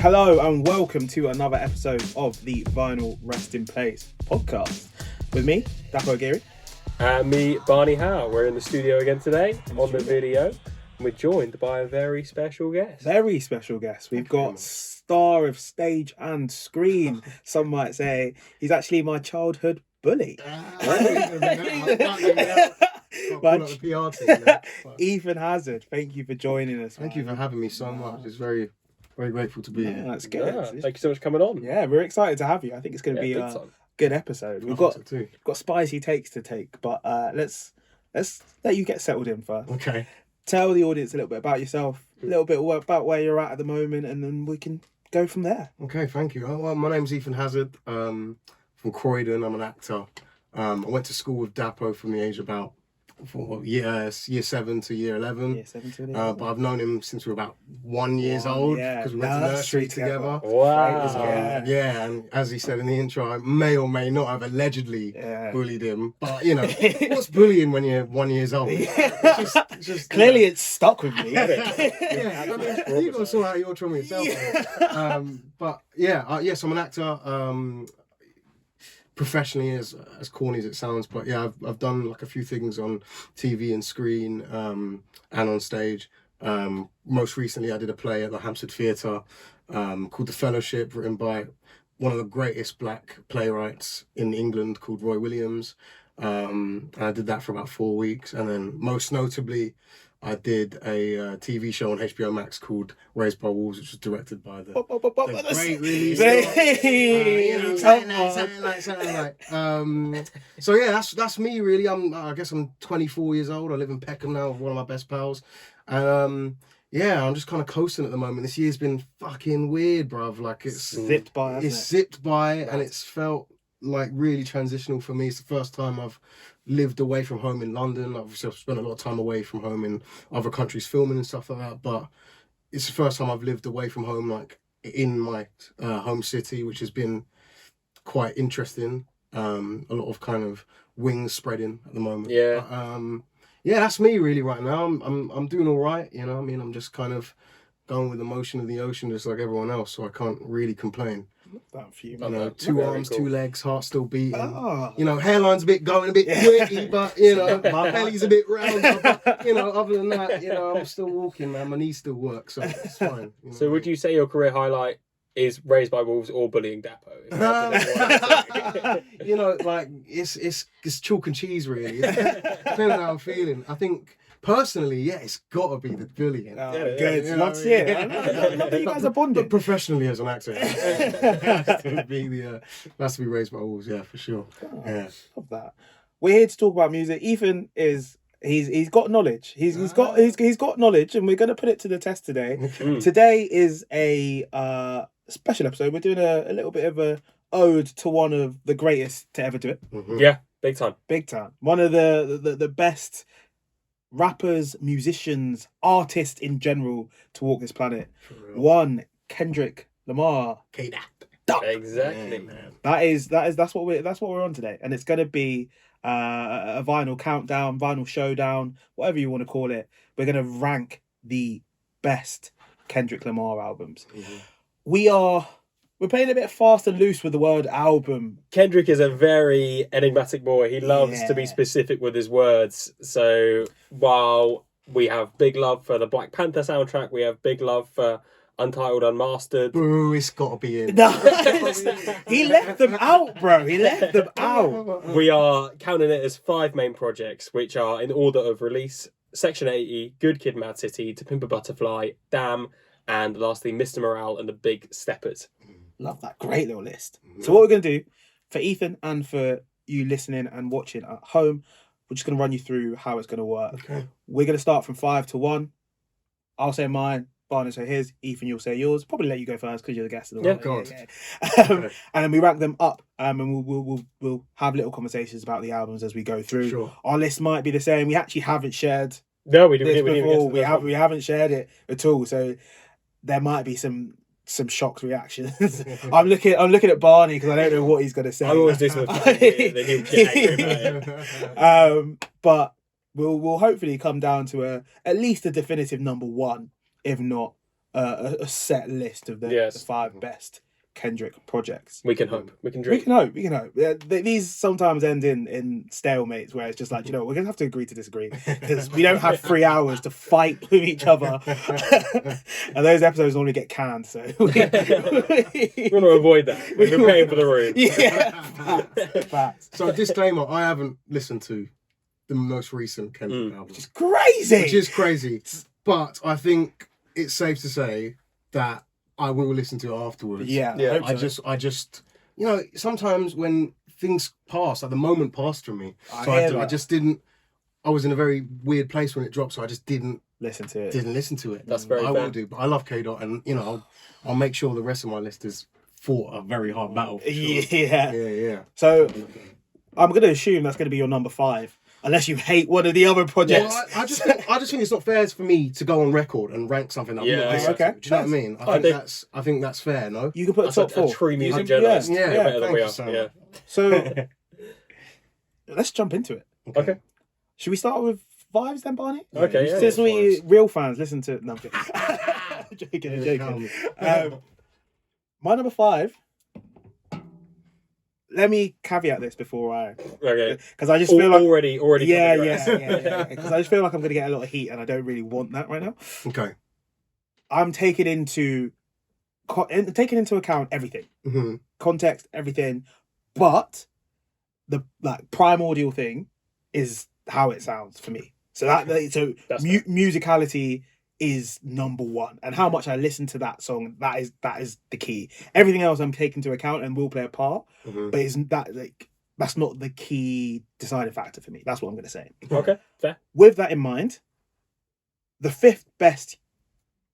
Hello and welcome to another episode of the Vinyl Rest in Place podcast. With me, Dapo Agiri. And me, Barney Howe. We're in the studio again today on the video. And we're joined by a very special guest. Very special guest. We've got star of stage and screen, some might say. He's actually my childhood bully. Ethan Hazzard, thank you for joining us. Thank you for having me so much. It's very grateful to be here. That's good. Yeah, thank you so much for coming on. Yeah, we're excited to have you. I think it's going to be a good episode. We've got spicy takes to take, but let's let you get settled in first. Okay. Tell the audience a little bit about yourself, a little bit about where you're at the moment, and then we can go from there. Okay, thank you. Well, my name's Ethan Hazzard. From Croydon. I'm an actor. I went to school with Dapo from the age of about year 7 to year 11. Year 7 to 11. But I've known him since we were about 1 year old because we went to nursery together. Wow. Yeah, and as he said in the intro, I may or may not have allegedly bullied him. But, you know, what's bullying when you're 1 year old? It's just Clearly it's stuck with me. You got to sort out your trauma yourself. But yeah, so I'm an actor. Professionally, as corny as it sounds, but yeah, I've done like a few things on TV and screen and on stage. Most recently, I did a play at the Hampstead Theatre called The Fellowship, written by one of the greatest black playwrights in England called Roy Williams. And I did that for about 4 weeks, and then most notably, I did a TV show on HBO Max called Raised by Wolves, which was directed by the great really So yeah, that's me really. I guess I'm 24 years old. I live in Peckham now with one of my best pals. And yeah, I'm just kind of coasting at the moment. This year's been fucking weird, bruv. Like it's zipped by. Zipped by, and it's felt like really transitional for me. It's the first time I've lived away from home in London. Obviously, I've spent a lot of time away from home in other countries filming and stuff like that, but it's the first time I've lived away from home, like in my home city, which has been quite interesting. A lot of kind of wings spreading at the moment. Yeah. But, yeah, that's me really right now. I'm doing all right, you know. I mean, I'm just kind of going with the motion of the ocean, just like everyone else, so I can't really complain. That few, you know, two arms, cool. 2 legs, heart still beating. Oh. You know, hairline's a bit going, a bit witty, but you know, my belly's a bit round. But, you know, other than that, you know, I'm still walking, man. My knees still work, so it's fine. You know? So, would you say your career highlight is Raised by Wolves or bullying Dapo? You know, like it's chalk and cheese, really. Depending on how I'm feeling. I think. Personally, yeah, it's got to be the bullying. Good. Love to hear it. I love that you guys are bonded. But professionally, as an actor, it has to be Raised by Wolves, yeah, for sure. Yeah. Love that. We're here to talk about music. Ethan is he's got knowledge. He's got knowledge, and we're going to put it to the test today. Today is a special episode. We're doing a little bit of a ode to one of the greatest to ever do it. Mm-hmm. Yeah, big time. One of the best rappers, musicians, artists in general to walk this planet. One, Kendrick Lamar. Exactly. Yeah, that's what we're on today, and it's going to be a vinyl countdown, vinyl showdown, whatever you want to call it. We're going to rank the best Kendrick Lamar albums. Mm-hmm. We're playing a bit fast and loose with the word album. Kendrick is a very enigmatic boy. He loves to be specific with his words. So while we have big love for the Black Panther soundtrack, we have big love for Untitled Unmastered. Boo, it's got to be in. No, he left them out, bro. He left them out. We are counting it as 5 main projects, which are in order of release: Section 80, Good Kid, Mad City, To Pimp a Butterfly, Damn, and lastly, Mr. Morale and the Big Steppers. Love that. Great little list. So what we're going to do for Ethan and for you listening and watching at home, we're just going to run you through how it's going to work. Okay. We're going to start from 5 to 1. I'll say mine. Barney say his. Ethan, you'll say yours. Probably let you go first because you're the guest of the God. And then we rank them up, and we'll have little conversations about the albums as we go through. Sure. Our list might be the same. We actually haven't shared this before. We haven't shared it at all. So there might be some shocked reactions. I'm looking at Barney because I don't know what he's going to say. I always do something funny, then he'll get angry about it. But we'll hopefully come down to at least a definitive number 1, if not a set list of the 5 best Kendrick projects. We can hope. We can dream. We can hope. These sometimes end in stalemates where it's just like, we're going to have to agree to disagree because we don't have 3 hours to fight with each other. And those episodes normally get canned, so... we want to avoid that. We're paying for the room. Yeah, facts. So, disclaimer, I haven't listened to the most recent Kendrick album. Which is crazy! Which is crazy. But I think it's safe to say that I will listen to it afterwards. Yeah. I just, sometimes when things pass, like the moment passed from me. I just didn't. I was in a very weird place when it dropped, so I just didn't listen to it. Didn't listen to it. That's very fair. I will do, but I love G.O.A.T, and I'll make sure the rest of my list is fought a very hard battle. For sure. Yeah. So I'm going to assume that's going to be your number 5. Unless you hate one of the other projects. Well, I just think it's not fair for me to go on record and rank something that I'm not listening to. Do you know what I mean? I think that's fair, no? You can put a top 4. A true music journalist. Yeah, better than we are. So let's jump into it. Okay. Should we start with 5s then, Barney? Okay, yeah. Since we real fans listen to... No, I'm joking. My number 5... Let me caveat this before I... Okay. Because I just feel like... Already. Yeah. Because I just feel like I'm going to get a lot of heat and I don't really want that right now. Okay. I'm taking into account everything. Mm-hmm. Context, everything. But the primordial thing is how it sounds for me. So musicality is number 1, and how much I listen to that song, that is the key. Everything else I'm taking into account and will play a part, but isn't that that's not the key deciding factor for me. That's what I'm going to say. Okay, fair. With that in mind, the 5th best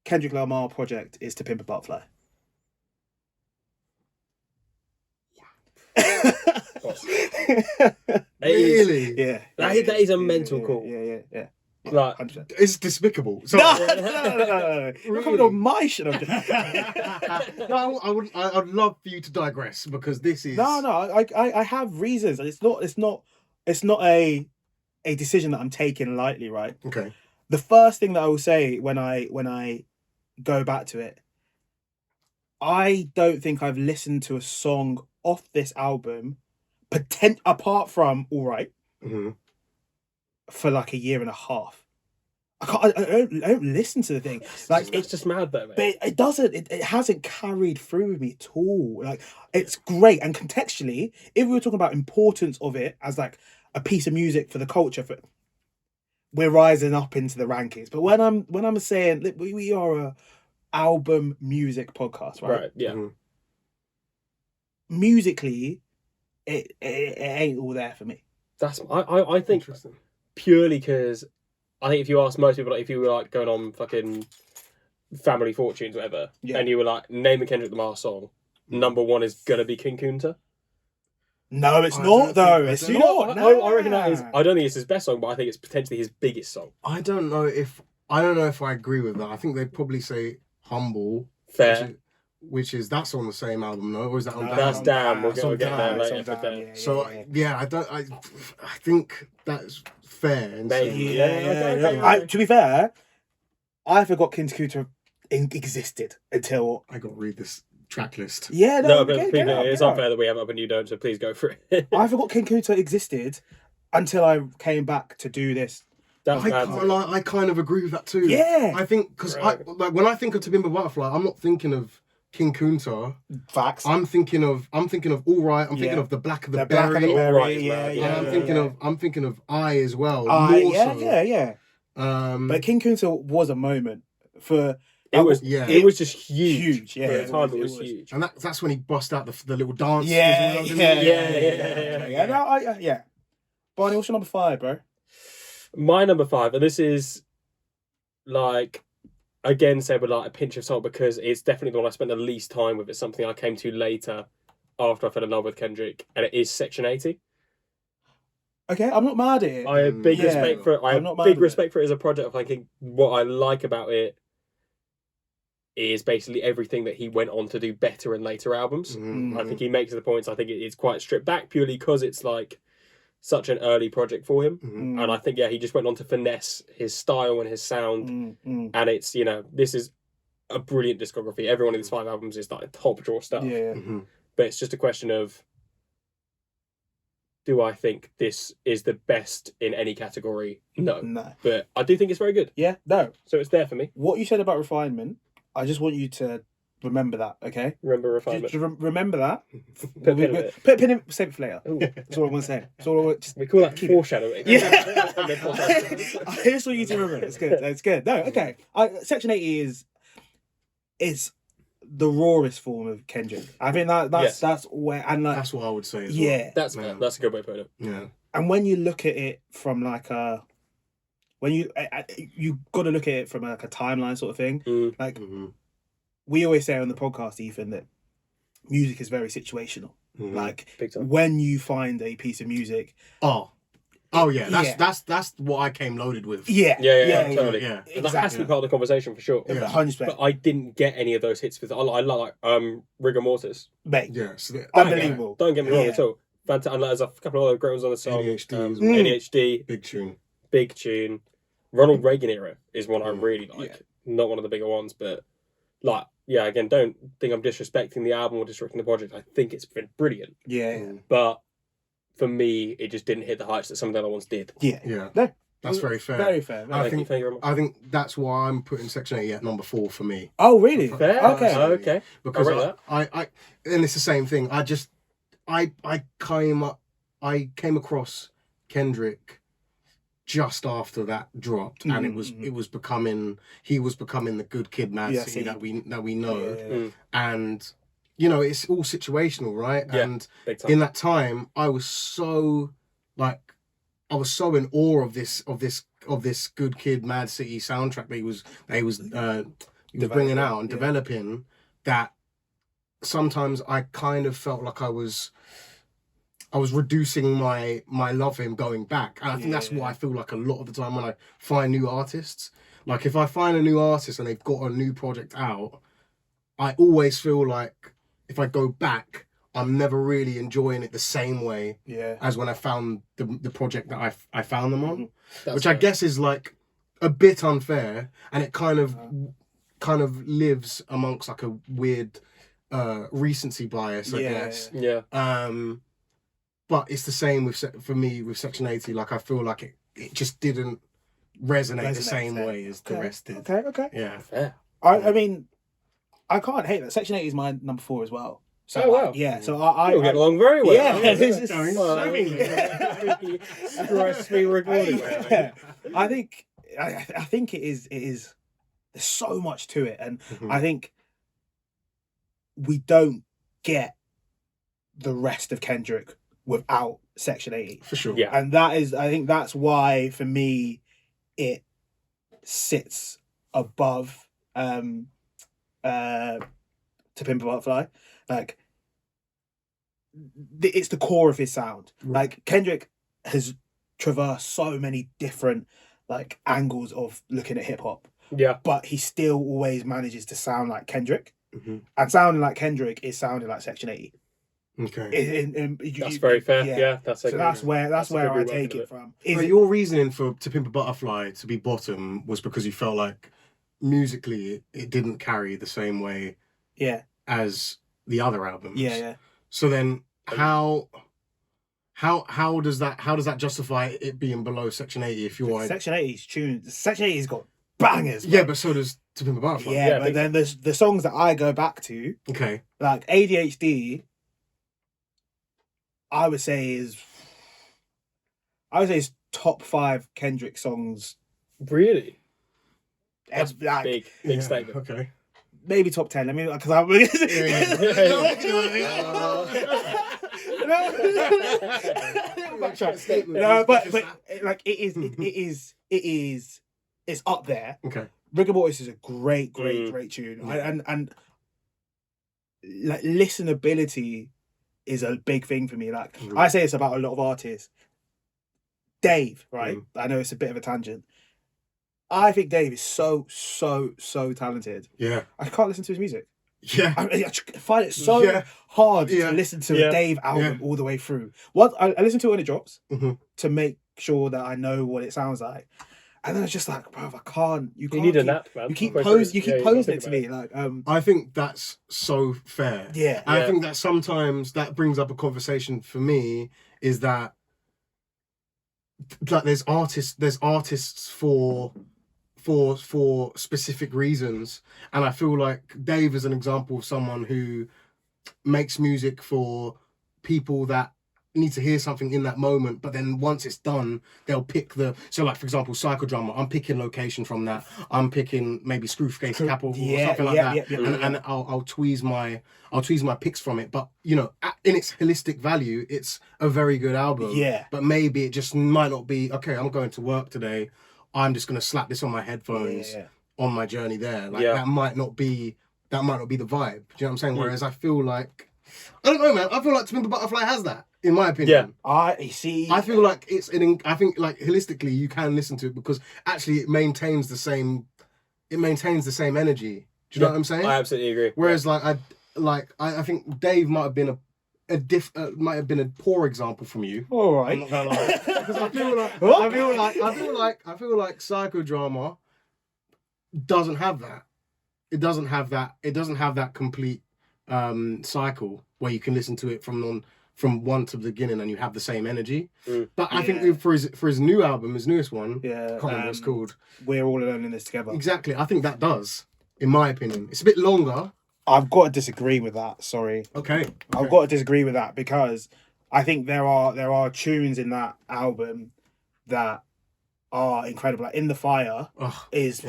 Kendrick Lamar project is To Pimp a Butterfly. Really? Yeah. That is a mental call. Yeah. Like, 100%. It's despicable. So, no. You're coming on my shit. No, I'd love for you to digress because this is... No. I have reasons. It's not a decision that I'm taking lightly, right? Okay. The first thing that I will say when I go back to it, I don't think I've listened to a song off this album, apart from All Right, for like a year and a half. I don't listen to the thing. It's just mad though, mate. But it doesn't. It hasn't carried through with me at all. Like, it's great, and contextually, if we were talking about importance of it as like a piece of music for the culture, we're rising up into the rankings. But when I'm saying we are a album music podcast, right? Right. Yeah. Musically, it ain't all there for me. That's I think purely because I think if you ask most people, like if you were like going on fucking Family Fortunes or whatever, and you were like, name a Kendrick Lamar song, number 1 is gonna be King Kunta. No, it's not though. It's not. I reckon that is. I don't think it's his best song, but I think it's potentially his biggest song. I don't know if I agree with that. I think they'd probably say Humble. Fair. That's on the same album, no? Or is that on Damn? That's Damn. We'll get there later. I think that's fair. To be fair, I forgot King Kunta existed until I got to read this track list. Yeah, it's unfair that we have it up and you don't, so please go for it. I forgot King Kunta existed until I came back to do this. I kind of agree with that too. Yeah, I think because when I think of To Pimp a Butterfly, I'm not thinking of King Kunta. Facts. I'm thinking of All Right. I'm thinking of The Black of the Berry. All Right, I'm thinking of I as well. Yeah. But King Kunta was a moment for. It was just huge. Yeah, for the time it was huge. And that's when he bust out the little dance. Yeah. Barney, what's your number 5, bro? My number 5, and this is like again said with like a pinch of salt because it's definitely the one I spent the least time with. It's something I came to later after I fell in love with Kendrick, and it is Section 80. Okay, I'm not mad at it. I have big respect for it. I have big respect for it as a project. I think what I like about it is basically everything that he went on to do better in later albums. I think he makes the points. I think it's quite stripped back purely because it's like such an early project for him. And I think, he just went on to finesse his style and his sound. And it's, this is a brilliant discography. Every one of these 5 albums is like top drawer stuff. Yeah. But it's just a question of, do I think this is the best in any category? No. But I do think it's very good. Yeah, no. So it's there for me. What you said about refinement, I just want you to remember that, okay? Remember refinement. Remember that. Put a pin in it. Put a pin in it, save it for later. That's all I want to say. That's all I want. Just We call that foreshadowing. Yeah. I just want you to remember it. It's good. It's good. No, okay. Section 80 is the rawest form of Kendrick. I think that's where, and like, That's what I would say as yeah, That's a good way of putting it. Yeah. and when you look at it from like a, when you got to look at it from like a timeline sort of thing. Like we always say on the podcast, Ethan, that music is very situational. Like Big time. when you find a piece of music, Oh yeah, that's what I came loaded with. yeah, totally. Yeah. And that has to be part of the conversation for sure. 100%. But I didn't get any of those hits with. I like Rigor Mortis. Mate, Yeah, so unbelievable. Don't get me wrong at all. Fantastic. And there's a couple of other great ones on the song. ADHD as well. ADHD, Big tune. Ronald Reagan era is one I really like. Not one of the bigger ones, but like, yeah. Again, don't think I'm disrespecting the album or disrespecting the project. I think it's been brilliant. Yeah. But for me, it just didn't hit the heights that some of the other ones did. Yeah. No, That's very fair. Very fair. I Thank you very much. think that's why I'm putting Section 80 at number 4 for me. Oh, really? Fair. Okay. Because I rate that. I and it's the same thing. I came across Kendrick just after that dropped, and he was becoming the good kid, Mad City that we know, and you know, it's all situational, right? Yeah, and big time. in that time, I was so in awe of this good kid, Mad City soundtrack that he was bringing out and developing, that sometimes I kind of felt like I was reducing my love for him going back. And I think that's what I feel like a lot of the time when I find new artists. Like if I find a new artist and they've got a new project out, I always feel like if I go back, I'm never really enjoying it the same way as when I found the project that I found them on. Which I guess is like a bit unfair, and it kind of lives amongst like a weird recency bias, I guess. Yeah. But it's the same for me with Section 80. Like I feel like it just didn't resonate the same way as the rest did. Okay. Yeah. Fair. I mean, I can't hate that. Section 80 is my number 4 as well. So oh wow. So I we'll get along very well. Yeah. This is stress-free recording. I think it is. There's so much to it, and I think we don't get the rest of Kendrick without Section 80. For sure. Yeah. And I think that's why, for me, it sits above To Pimp a Butterfly. Like, it's the core of his sound. Like, Kendrick has traversed so many different, like, angles of looking at hip-hop. Yeah. But he still always manages to sound like Kendrick. And sounding like Kendrick is sounding like Section 80. Okay. That's very fair. Yeah, that's where I take it from. But your reasoning for To Pimp a Butterfly to be bottom was because you felt like musically it didn't carry the same way as the other albums. So then how does that justify it being below Section 80 if you're Section 80's tunes. Section 80's got bangers. Yeah, but so does To Pimp a Butterfly. Yeah, but then there's the songs that I go back to. Okay. Like ADHD, I would say is top 5 Kendrick songs. Really? That's like, big statement. Okay. Maybe top 10. I mean, because but like it's up there. Okay. Rigor Mortis is a great tune, and like listenability is a big thing for me. Like I say, it's about a lot of artists. Dave, right? I know it's a bit of a tangent. I think Dave is so talented. Yeah. I can't listen to his music. Yeah. I find it so hard to listen to a Dave album all the way through. I listen to it when it drops to make sure that I know what it sounds like. And then it's just like, bro, I can't. You need a keep, nap, man. You keep Halfway you through. keep Yeah, posting you it to gotta me, like I think that's so fair. Yeah. And I Yeah. think that sometimes that brings up a conversation for me is that like there's artists for specific reasons, and I feel like Dave is an example of someone who makes music for people that need to hear something in that moment, but then once it's done they'll pick so like for example Psychodrama, I'm picking location from that, I'm picking maybe Screwface Capital or something like that. And I'll tweeze my picks from it, but you know, in its holistic value it's a very good album. But maybe it just might not be, okay, I'm going to work today, I'm just going to slap this on my headphones on my journey there, like that might not be the vibe. Do you know what I'm saying? Whereas I feel like, I don't know, man, I feel like To Pimp a Butterfly has that, in my opinion. I see. I feel like I think like holistically you can listen to it because actually it maintains the same energy. Do you know what I'm saying? I absolutely agree. Whereas I think Dave might have been a poor example from you. All right. I'm not gonna lie. Because I feel like Psychodrama doesn't have that. It doesn't have that complete cycle where you can listen to it from one to the beginning and you have the same energy. But I think for his new album, his newest one, I can't remember what it's called. We're All Alone in This Together. Exactly. I think that does, in my opinion. It's a bit longer. I've got to disagree with that. Sorry. Okay. I've got to disagree with that because I think there are tunes in that album that are incredible. Like In the Fire is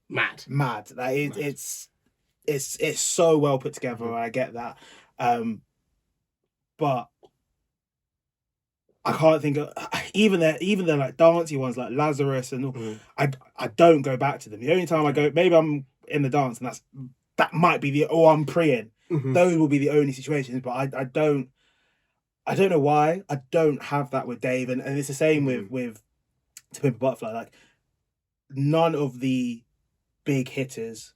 mad. Like it's so well put together. I get that, but I can't think of even the like dancey ones like Lazarus and all. I don't go back to them. The only time I go, maybe I'm in the dance and that might be I'm preying. Those will be the only situations, but I don't know why I don't have that with Dave, and it's the same with To Pimp a Butterfly. Like none of the big hitters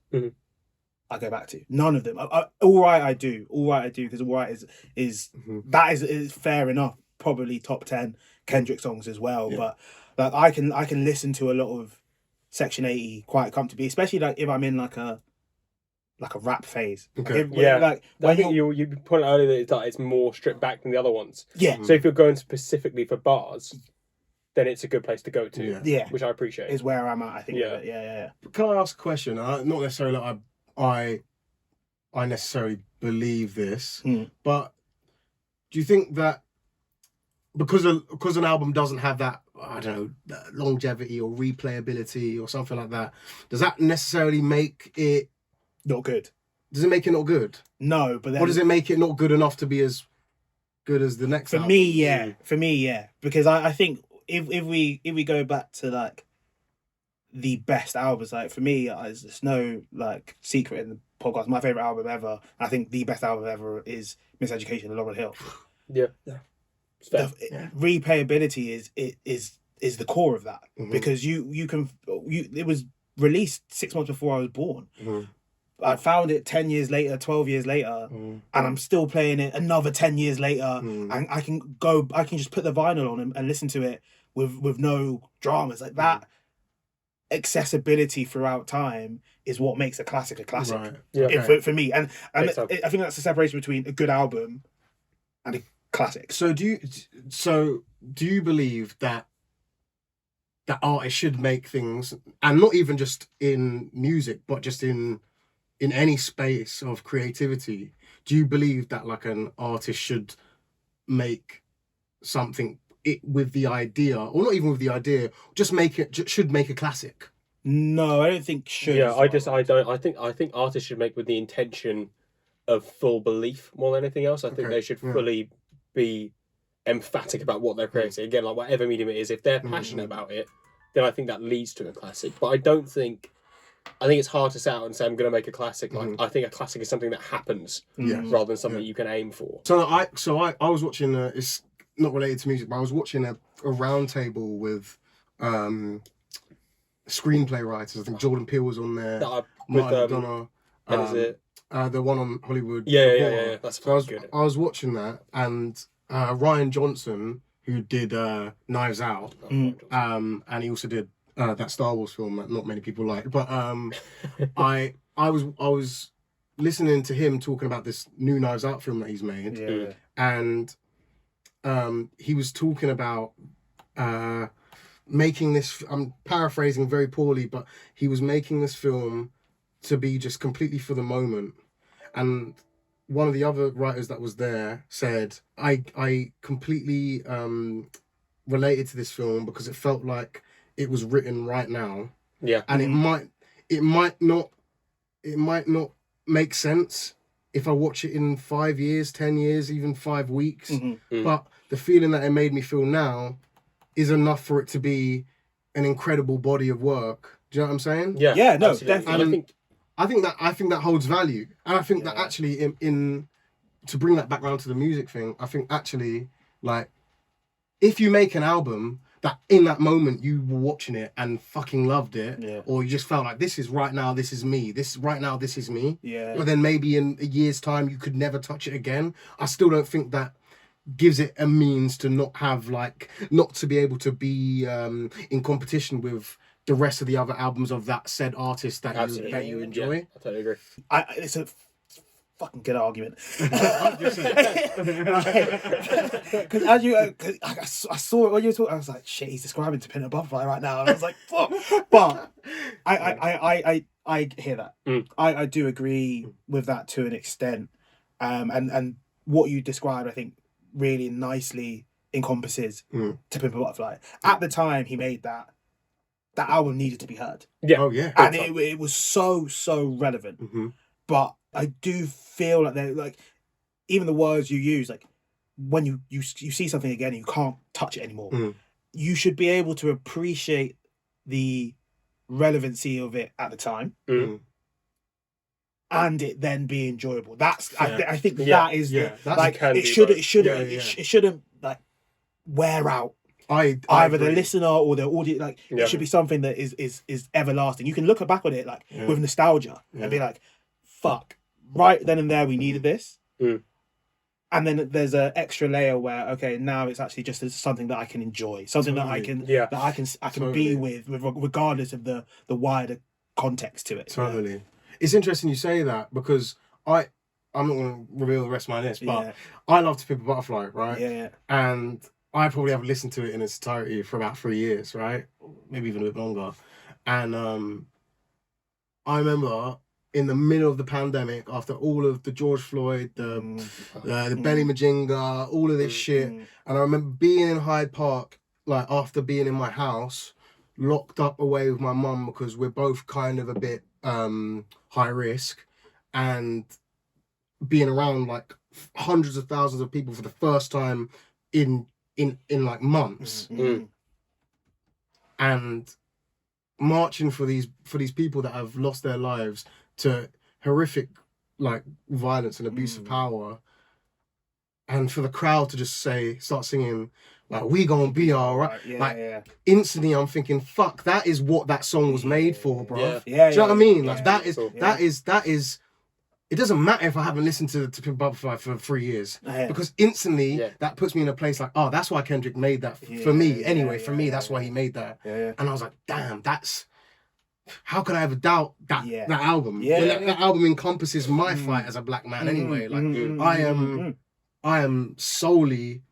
I go back to. None of them. All right I do because All Right is fair enough. Probably top 10 Kendrick songs as well. But like I can listen to a lot of Section 80 quite comfortably, especially like if I'm in like a rap phase. Okay. Like I think you pointed out earlier that it's more stripped back than the other ones. Yeah. So if you're going specifically for bars, then it's a good place to go to. Yeah. Which I appreciate. Is where I'm at, I think. Yeah. Yeah. Can I ask a question? Not necessarily that I necessarily believe this, but do you think that because an album doesn't have that, I don't know, that longevity or replayability or something like that, does that necessarily make it not good? Does it make it not good? No, but then, or does it make it not good enough to be as good as the next album? For me, yeah. Because I think if we go back to like the best albums, like for me, there's no like secret in the podcast. My favorite album ever, I think the best album ever is Miseducation of Lauryn Hill. Yeah. Replayability is the core of that, because it was released 6 months before I was born. I found it 10 years later, 12 years later, and I'm still playing it another 10 years later, and I can just put the vinyl on and listen to it with no dramas. Like that accessibility throughout time is what makes a classic a classic. Right. Yeah. For me. And I think that's the separation between a good album and a classic. So do you believe that artists should make things, and not even just in music, but just in any space of creativity, do you believe that like an artist should make something with the idea, or not even with the idea, should make a classic? No, I don't think should. Yeah, I think artists should make with the intention of full belief more than anything else. I think they should fully be emphatic about what they're creating. Again, like whatever medium it is, if they're passionate about it, then I think that leads to a classic. But I think it's hard to set out and say I'm going to make a classic. Like I think a classic is something that happens rather than something you can aim for. So I was watching. It's not related to music, but I was watching a round table with screenplay writers. I think Jordan Peele was on there. Martin McDonough. Is it the one on Hollywood? Yeah. That's So good. I was watching that, and Ryan Johnson who did Knives Out, and he also did that Star Wars film that not many people like. But I was listening to him talking about this new Knives Out film that he's made, and he was talking about making this. I'm paraphrasing very poorly, but he was making this film to be just completely for the moment. And one of the other writers that was there said, I completely related to this film because it felt like it was written right now. Yeah. And it might not make sense if I watch it in 5 years, 10 years, even 5 weeks. But the feeling that it made me feel now is enough for it to be an incredible body of work. Do you know what I'm saying? Yeah. Yeah, no, absolutely. definitely. I think that holds value, and I think that actually in to bring that back round to the music thing, I think actually, like, if you make an album that in that moment you were watching it and fucking loved it, or you just felt like this is right now, this is me, this right now, this is me, but then maybe in a year's time you could never touch it again, I still don't think that gives it a means to not to be able to be in competition with the rest of the other albums of that said artist that you enjoy. Yeah, I totally agree. It's a fucking good argument. Because I saw it when you were talking, I was like, shit, he's describing To Pin a Butterfly right now, and I was like, fuck. But I hear that. I do agree with that to an extent, and what you described, I think, really nicely encompasses To Pimp a Butterfly. At the time he made that album needed to be heard. Yeah. Oh yeah. And it was so relevant. But I do feel like they're like, even the words you use, like when you see something again and you can't touch it anymore, you should be able to appreciate the relevancy of it at the time. And it then be enjoyable. That's I think that is like it shouldn't like wear out either the listener or the audience. Like it should be something that is everlasting. You can look back on it like with nostalgia and be like, fuck, right then and there we needed this. And then there's an extra layer where, okay, now it's actually just something that I can enjoy, something that I can be with regardless of the wider context to it. Totally. It's interesting you say that because I'm not going to reveal the rest of my list, but I love To Pimp a Butterfly, right? Yeah. And I probably have listened to it in its entirety for about 3 years, right? Maybe even a bit longer. And I remember in the middle of the pandemic, after all of the George Floyd, the Benny Majinga, all of this shit, and I remember being in Hyde Park, like after being in my house, locked up away with my mum because we're both kind of a bit high risk, and being around like hundreds of thousands of people for the first time in like months, and marching for these people that have lost their lives to horrific like violence and abuse of power, and for the crowd to just start singing like we gonna be all right. Instantly I'm thinking, fuck, that is what that song was made for, bro. Do you know what I mean? Like that is it doesn't matter if I haven't listened to Pimp Butterfly for 3 years, because instantly that puts me in a place like, oh, that's why Kendrick made that for me. Anyway, for me, that's why he made that. And I was like, damn, how could I ever doubt that album? That album encompasses my fight as a black man anyway. Like I am solely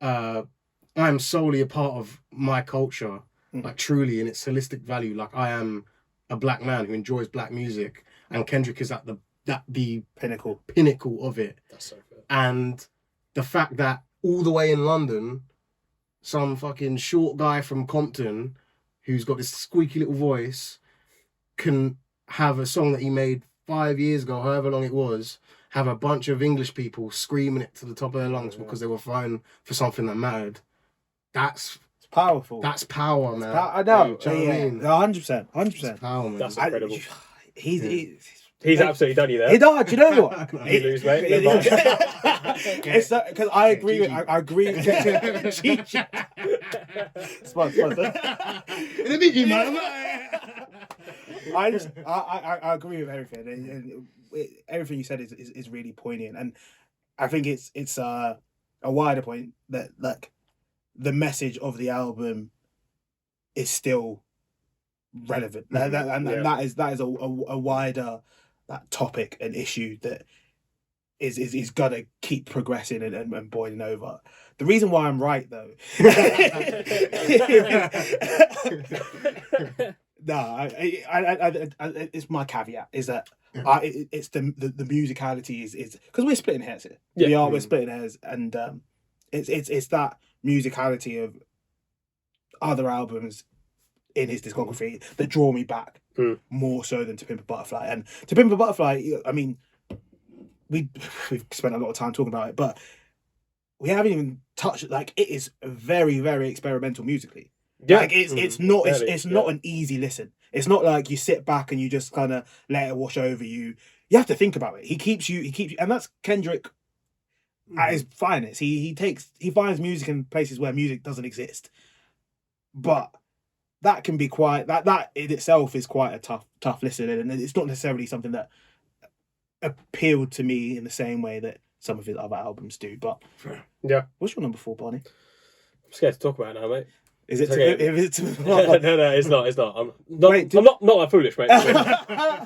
a part of my culture, like truly in its holistic value. Like I am a black man who enjoys black music, and Kendrick is at the pinnacle of it. That's so good. And the fact that all the way in London, some fucking short guy from Compton who's got this squeaky little voice can have a song that he made 5 years ago, however long it was, have a bunch of English people screaming it to the top of their lungs because they were fighting for something that mattered. It's powerful. That's power, man. I know. Do you know what I mean? 100%. 100%. It's power, man. That's incredible. He's absolutely done you there. He does. Do you know what? You lose, mate. It's because I agree with. I agree with. Sponsor. In a biggie, man. I agree with everything, and everything you said is really poignant, and I think it's a wider point that like the message of the album is still relevant. And that is a wider topic and issue that is gonna keep progressing and boiling over. The reason why I'm right though, no, it's my caveat is that it's the musicality is because we're splitting hairs here. Yeah. We're splitting hairs, and it's that musicality of other albums in his discography that draw me back more so than To Pimp a Butterfly. And To Pimp a Butterfly, I mean, we've spent a lot of time talking about it, but we haven't even touched it. Like, it is very, very experimental musically. Yeah. Like it's not an easy listen. It's not like you sit back and you just kind of let it wash over you. You have to think about it. He keeps you, and that's Kendrick at his finest. He finds music in places where music doesn't exist. But that can be quite that in itself is quite a tough listen, and it's not necessarily something that appealed to me in the same way that some of his other albums do. But yeah, what's your number 4, Barney? I'm scared to talk about it now, mate. Is it? Okay. No, it's not. I'm not that foolish, mate.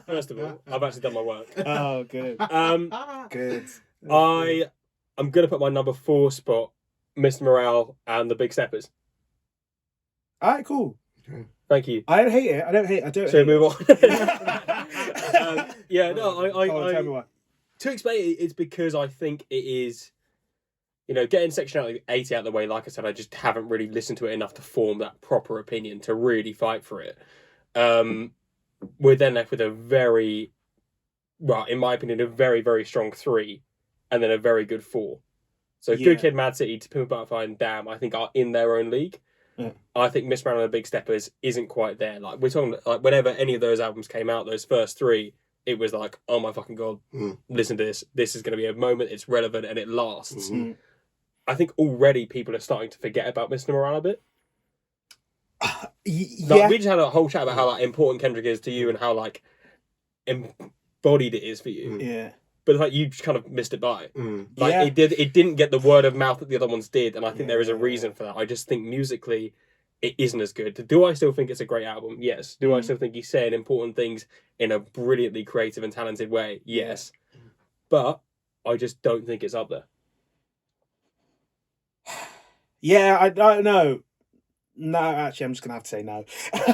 First of all, I've actually done my work. Oh, good. Good. I'm gonna put my number 4 spot, Mr. Morale and the Big Steppers. All right, cool. Thank you. I don't hate it. I don't hate it. So move on. Yeah, no, Tell me why. To explain it, it's because I think it is, getting Section 80 out of the way, like I said, I just haven't really listened to it enough to form that proper opinion to really fight for it. We're then left with a very, well, in my opinion, a very, very strong 3 and then a very good 4. So Good Kid, Mad City, To Pimp a Butterfly and Damn, I think are in their own league. Yeah. I think Miss Brown and the Big Steppers isn't quite there. Like, we're talking, like, whenever any of those albums came out, those first 3, it was like, oh my fucking God, listen to this. This is going to be a moment, it's relevant, and it lasts. I think already people are starting to forget about Mr. Morale a bit. Like, we just had a whole chat about how like important Kendrick is to you and how like embodied it is for you. Yeah. But like you just kind of missed it by. Like it didn't get the word of mouth that the other ones did, and I think there is a reason for that. I just think musically it isn't as good. Do I still think it's a great album? Yes. Do I still think he's saying important things in a brilliantly creative and talented way? Yes. But I just don't think it's up there. Yeah, I don't know. No, actually, I'm just gonna have to say no.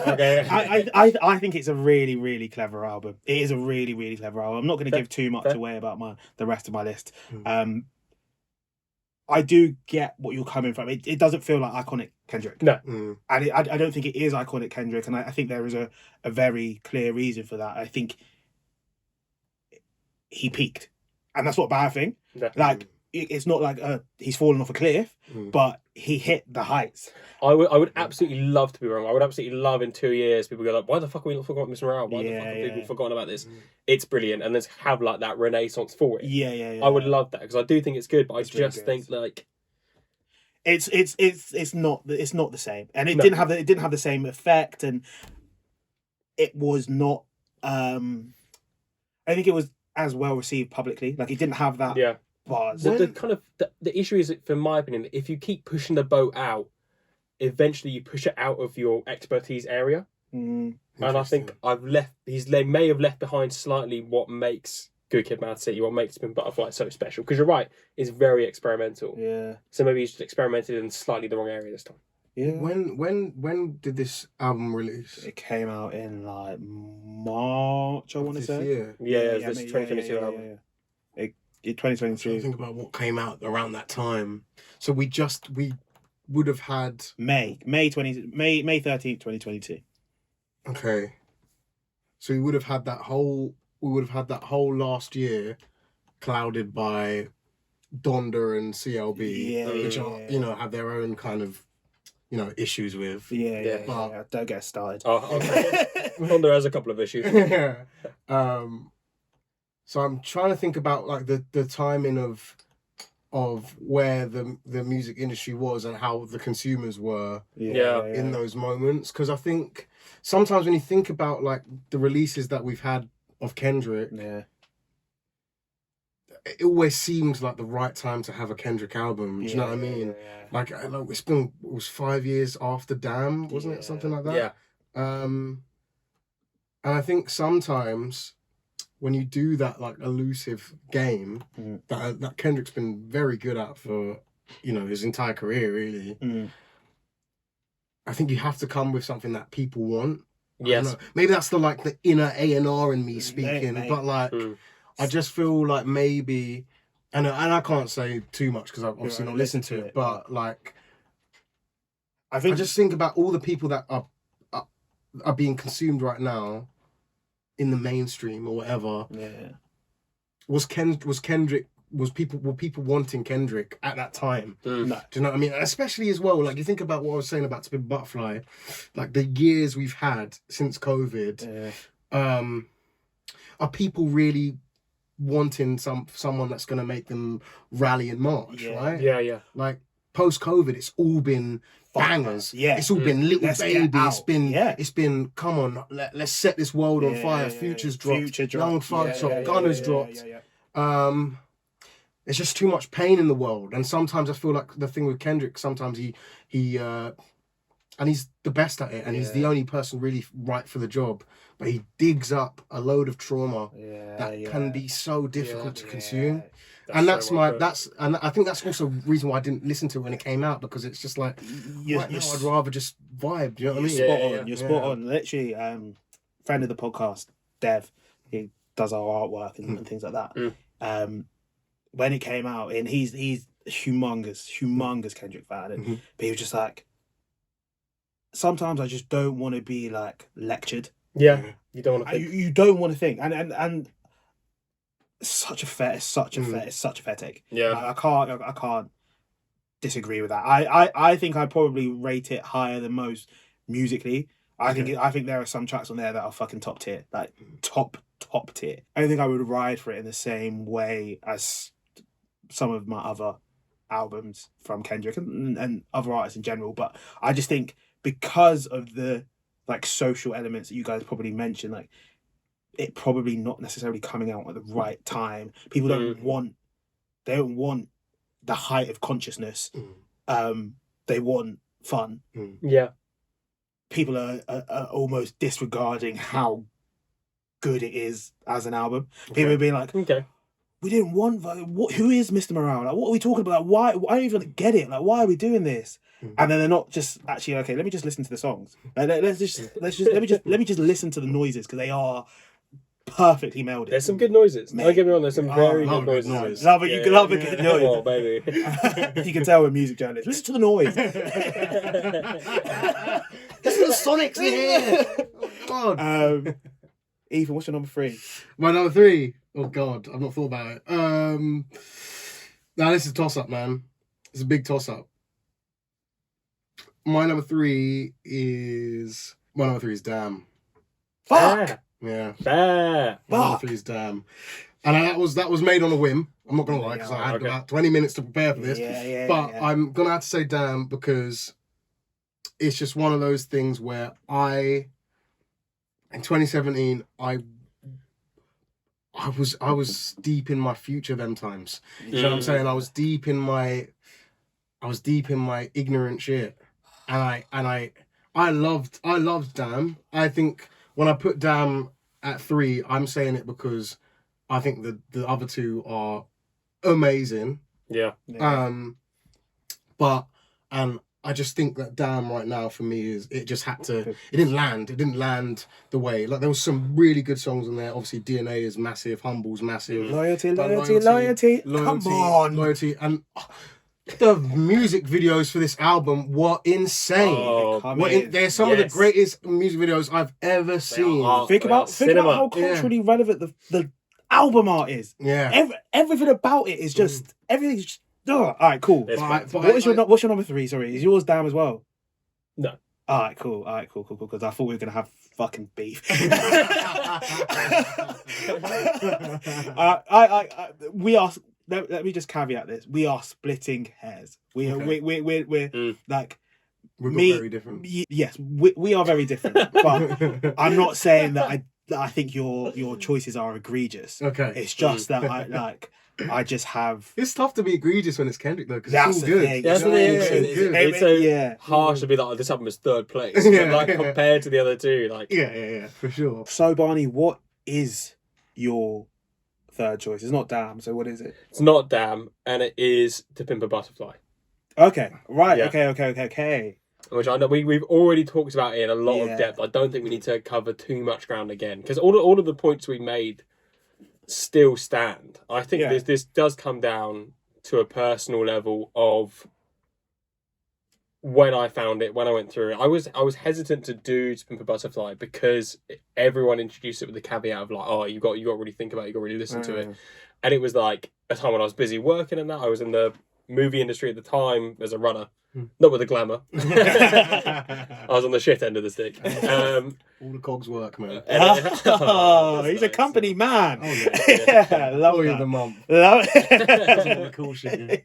Okay. I think it's a really, really clever album. It is a really, really clever album. I'm not going to give too much away about the rest of my list. I do get what you're coming from. It doesn't feel like iconic Kendrick. No. And I don't think it is iconic Kendrick, and I think there is a very clear reason for that. I think he peaked, and that's not a bad thing. Definitely. Like, it's not like he's fallen off a cliff, but he hit the heights. I would absolutely love to be wrong. I would absolutely love in 2 years people go like, why the fuck have we not forgotten Mr. Morale? Why the fuck have people forgotten about this? It's brilliant, and let's have like that renaissance for it. Yeah. I would love that because I do think it's good, but I just think like it's not the same, and it didn't have the same effect, and it was not. I think it was as well received publicly. Like, it didn't have that. Yeah. Bars. The issue is, from my opinion, if you keep pushing the boat out, eventually you push it out of your expertise area. And I think he may have left behind slightly what makes Good Kid, Mad City, what makes Pimp a Butterfly so special. Because you're right, it's very experimental. Yeah. So maybe he's just experimented in slightly the wrong area this time. Yeah. When did this album release? It came out in like March, I want to say. Yeah, this 2022 album. 2022. I'm think about what came out around that time. So we would have had May 13th, 2022. Okay. So we would have had that whole last year clouded by Donda and CLB, which are have their own kind of issues with. But don't get started. Donda has a couple of issues. So I'm trying to think about like the timing of where the music industry was and how the consumers were in those moments. Because I think sometimes when you think about like the releases that we've had of Kendrick, it always seems like the right time to have a Kendrick album. Do you know what I mean? Like it was 5 years after Damn, wasn't it? Something like that. Yeah. And I think sometimes when you do that like elusive game that Kendrick's been very good at for, you know, his entire career, really. I think you have to come with something that people want. Yes. Maybe that's the inner A&R in me speaking, but like I just feel like maybe, and I can't say too much because I've obviously not listened to it, but like I just think about all the people that are being consumed right now in the mainstream or whatever. Yeah. Were people wanting Kendrick at that time? No. Do you know what I mean? Especially as well, like you think about what I was saying about To Pimp a Butterfly, like the years we've had since COVID. Are people really wanting someone that's going to make them rally and march, right? Yeah. Like post-COVID, it's all been bangers. Yeah. It's all been Little Let's Baby. get out. It's been come on, let's set this world on fire. Future's dropped. Young Thug's dropped. Gunna's dropped. There's just too much pain in the world, and sometimes I feel like the thing with Kendrick, sometimes he and he's the best at it, and he's the only person really right for the job, but he digs up a load of trauma that can be so difficult to consume. And I think that's also the reason why I didn't listen to it when it came out, because it's just like I'd rather just vibe. Do you know what I mean? You're spot on. Literally, friend of the podcast, Dev, he does our artwork and things like that. When it came out, and he's humongous Kendrick fan, but he was just like, sometimes I just don't want to be like lectured. Yeah, you don't want to think. You don't want to think, and it's such a fair take. Yeah, like, I can't disagree with that. I think I probably rate it higher than most musically. I think there are some tracks on there that are fucking top tier, like top tier. I don't think I would ride for it in the same way as some of my other albums from Kendrick and other artists in general, but I just think because of the like social elements that you guys probably mentioned, like it probably not necessarily coming out at the right time. People don't want the height of consciousness. They want fun. Yeah. People are almost disregarding how good it is as an album. People are being like, okay, we didn't want who is Mr. Morale? Like, what are we talking about? Why? I don't even get it. Like, why are we doing this? And then they're not just actually okay. Let me just listen to the songs. Like, let me just listen to the noises, because they are perfectly melded. There's some good noises. Don't get me wrong. There's some very good noises. Love it. You can love a good noise, oh, baby. You can tell we're music journalists. Listen to the noise. Listen to the sonics in here. Oh, God. Ethan, what's your number 3? My number 3. Oh God, I've not thought about it. Now this is a toss-up, man. It's a big toss-up. My number 3 is Damn. Fuck. Yeah. Fair. My number 3 is Damn. And that was made on a whim. I'm not gonna lie, because I had about 20 minutes to prepare for this. But I'm gonna have to say Damn, because it's just one of those things where in 2017 I was deep in my future them times. You know what I'm saying? I was deep in my ignorant shit. And I loved Damn. I think when I put Damn at 3, I'm saying it because I think the other two are amazing. Yeah. But I just think that Damn right now for me it didn't land the way. Like there was some really good songs in there. Obviously DNA is massive, Humble's massive. Loyalty. Come on. Loyalty. And the music videos for this album were insane. They're some of the greatest music videos I've ever seen. Think about how culturally relevant the album art is. Yeah. Everything about it is just everything's just, all right, cool. What's your number 3? Sorry, is yours Damn as well? No. All right, cool. Because I thought we were gonna have fucking beef. We are. Let me just caveat this: we are splitting hairs. We're like. We're very different. Yes, we are very different. But I'm not saying that I think your choices are egregious. Okay. It's just that I just have. It's tough to be egregious when it's Kendrick though, because That's it's all the good. thing. Yeah, It's that's the thing. all good. It's so Yeah. harsh to be like, oh, this album is third place. Yeah, But, like, yeah. compared to the other two, like... Yeah, for sure. So Barney, what is your third choice? It's not Damn. So what is it? It's not Damn, and it is To Pimp a Butterfly. Okay. Right. Yeah. Okay. Which I know we've already talked about it in a lot Yeah. of depth. I don't think we need to cover too much ground again, because all of the points we made still stand. I think Yeah. this does come down to a personal level of when I found it, when I went through it. I was hesitant to do To Pimp a Butterfly because everyone introduced it with the caveat of like, oh, you got to really think about it, you got to really listen to it. And it was like a time when I was busy working and that. I was in the movie industry at the time as a runner. Not with the glamour. I was on the shit end of the stick. All the cogs work, man. Oh, he's a company man. Oh, yeah. Yeah, love Boy that. of the month. Love That's all the cool shit.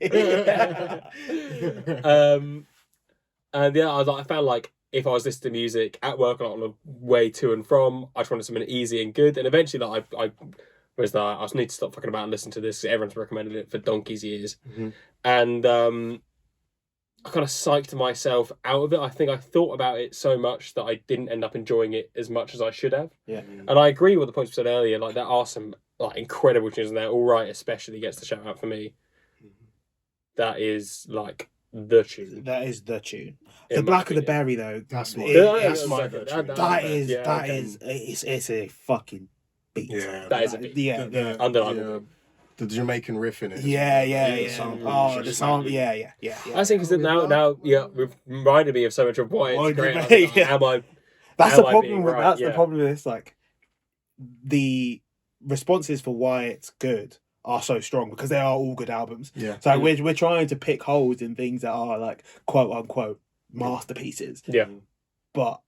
And yeah, I found like if I was listening to music at work on the way to and from, I just wanted something easy and good. And eventually, like I was like, I just need to stop fucking about and listen to this. Everyone's recommended it for donkey's years, and I kind of psyched myself out of it. I think I thought about it so much that I didn't end up enjoying it as much as I should have. Yeah. And I agree with the points we said earlier. Like there are some like incredible tunes in there. All Right, especially gets the shout out for me. That is like the tune. That is the tune. In The my Black of the opinion. Berry though. That's my- that's my that- tune. that yeah, is it's a fucking beat. Yeah. That is a beat. Yeah. Undeniable. The Jamaican riff in it. Yeah. sample Oh, is the just sound. like- Yeah. I think because now, we've reminded me of so much of why Why it's great. it's I was great, like, yeah. Am I? That's Am the I problem being with right? that's Yeah. the problem with this. Like the responses for why it's good are so strong because they are all good albums. Yeah. So we're trying to pick holes in things that are like quote unquote masterpieces. Yeah. But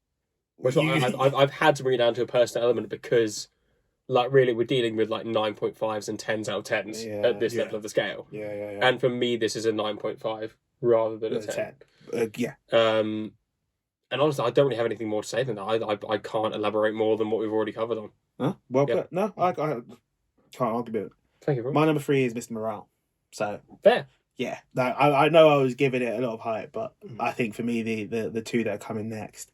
Which I've had to bring it down to a personal element because, like, really, we're dealing with like 9.5s and 10s out of 10s Yeah, at this yeah. level of the scale. yeah. And for me, this is a 9.5 rather than a 10. Yeah. And honestly, I don't really have anything more to say than that. I can't elaborate more than what we've already covered on. Huh? Well Yeah. put. No, I can't argue with it. Thank you very much. My number 3 is Mr. Morale. So Fair. yeah, I know I was giving it a lot of hype, but I think for me the two that are coming next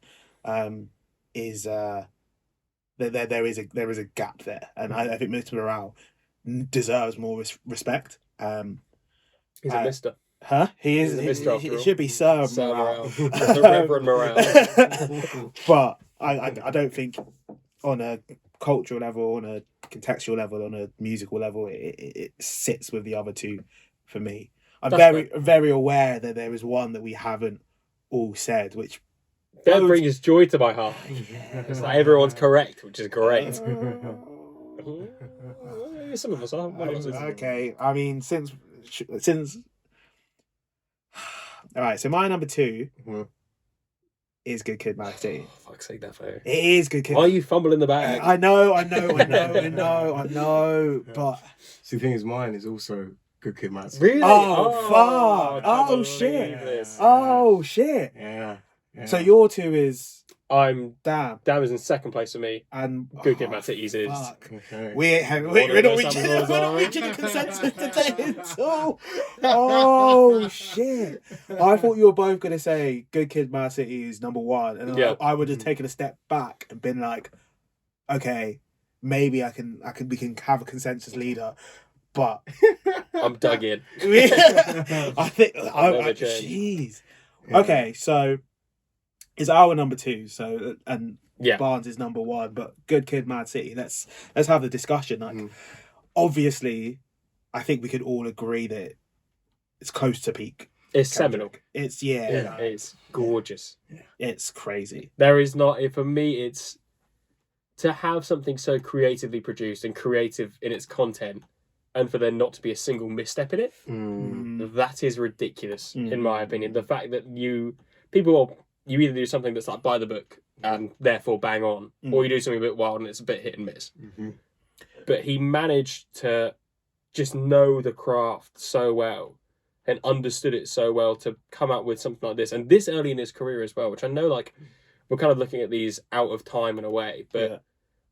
is there is a gap there, and I think Mr. Morale deserves more respect. He's a mister. Huh? He is. He's a Mr. after He all. should be Sir Sir Morale. Morale. The Reverend Morale. But I don't think on a cultural level, on a contextual level, on a musical level, it sits with the other two for me. I'm That's very aware that there is one that we haven't all said, which That brings joy to my heart. It's like everyone's correct, which is great. Some of us are. One of us isn't. okay. I mean, since all right, so my number 2 Mhm. is Good Kid, Mad City. Oh, fuck's sake, that fair. It is Good Kid. Why are you fumbling the bag? I know, but See, the thing is, mine is also Good Kid, Mad City. Really? Oh, I fuck. can't Oh, believe shit. this. oh shit. Yeah. So your 2 is I'm Damn Damn is in second place for me. and Good Kid, Mad City's is. fuck. Okay. We're not reaching a consensus today at all. Oh shit! I thought you were both gonna say Good Kid, Mad City is number 1, and Yeah. I would have taken a step back and been like, okay, maybe we can have a consensus leader, but I'm dug in. I think never change. jeez. Yeah. Okay, so it's our number 2. So and Yeah. Barnes is number 1, but Good Kid, Mad City. Let's have the discussion. Like, obviously, I think we could all agree that it's close to peak. It's seminal. It's Yeah, it's gorgeous. it's crazy. There is not, for me, it's to have something so creatively produced and creative in its content, and for there not to be a single misstep in it, that is ridiculous, in my opinion. The fact that you either do something that's like by the book and therefore bang on, or you do something a bit wild and it's a bit hit and miss. But he managed to just know the craft so well and understood it so well to come out with something like this, and this early in his career as well, which I know, like, we're kind of looking at these out of time in a way, but Yeah.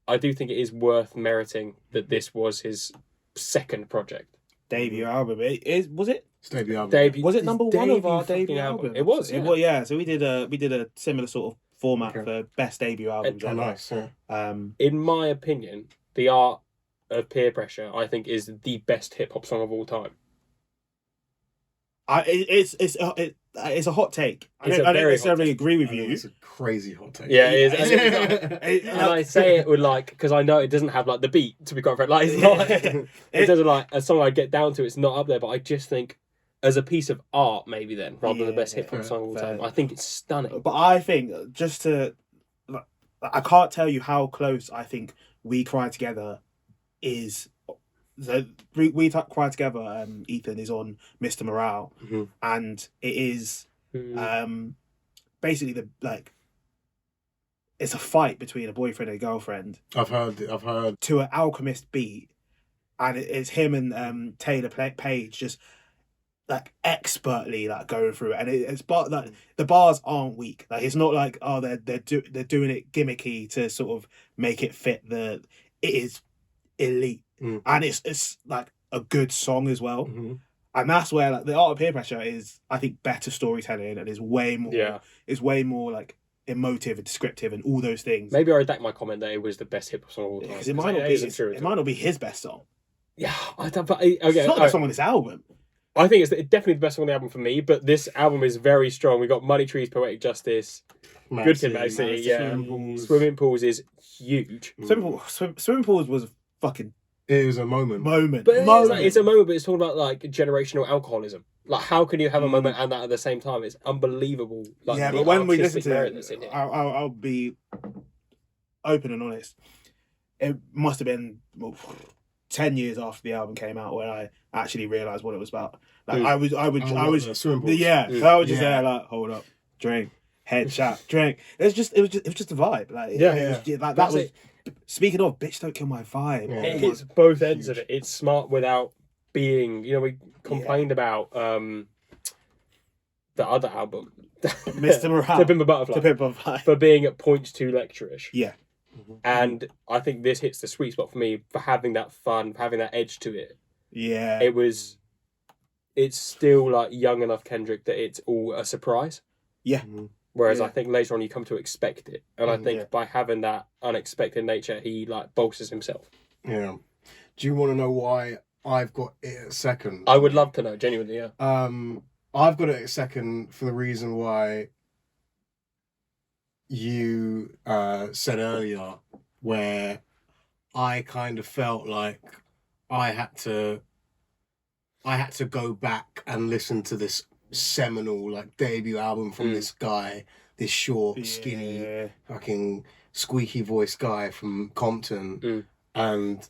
I do think it is worth meriting that this was his second project. debut album. Was it? It's debut album. Was it number one of our fucking debut album? It was. It was, yeah. So we did a similar sort of format for best debut albums. Oh, nice. Yeah. In my opinion, The Art of Peer Pressure, I think, is the best hip hop song of all time. It's a hot take. I don't very necessarily hot agree with you. It's a crazy hot take. Yeah, it is. And I say it with like, because I know it doesn't have like the beat, to be quite frank. Like, it's not. It doesn't like a song I get down to. It's not up there, but I just think as a piece of art, maybe then, rather than the best hip hop song of all time. I think it's stunning. But I think I can't tell you how close I think We Cry Together is. We Cry Together, Ethan, is on Mr. Morale, and it is basically it's a fight between a boyfriend and a girlfriend. I've heard to an Alchemist beat, and it's him and Taylor Page just like expertly like going through it, and it's but like the bars aren't weak. Like it's not like they're doing it gimmicky to sort of make it fit it is elite. And it's like a good song as well, and that's where like The Art of Peer Pressure is, I think, better storytelling and is way more like emotive and descriptive and all those things. Maybe I redact my comment that it was the best hip hop song of all time, because it might not be his best song. Yeah, it's not the best song on this album. I think it's definitely the best song on the album for me, but this album is very strong. We got Money Trees, Poetic Justice, Good Kid, Mad City, yeah. Swimming Pools is huge. Swimming Pools was fucking. It was a moment. But it's a moment, but it's talking about like generational alcoholism. Like, how can you have a moment and that at the same time? It's unbelievable. Like, yeah, but when we listen to it, I'll be open and honest. It must have been 10 years after the album came out when I actually realised what it was about. Like I was just there like, hold up, drink, headshot, drink. It was just a vibe. Like that was. Speaking of, bitch, don't kill my vibe. It hits both ends of it. It's smart without being. We complained about the other album, Mr. Morale, To Pimp a Butterfly, for being at points too lecturish. Yeah, and I think this hits the sweet spot for me for having that fun, having that edge to it. Yeah, it's still like young enough Kendrick that it's all a surprise. Yeah. Whereas I think later on you come to expect it, and I think by having that unexpected nature, he like bolsters himself. Yeah. Do you want to know why I've got it at second? I would love to know, genuinely. Yeah. I've got it at second for the reason why you said earlier, where I kind of felt like I had to go back and listen to this seminal like debut album from this guy, this short, skinny, fucking squeaky voice guy from Compton, and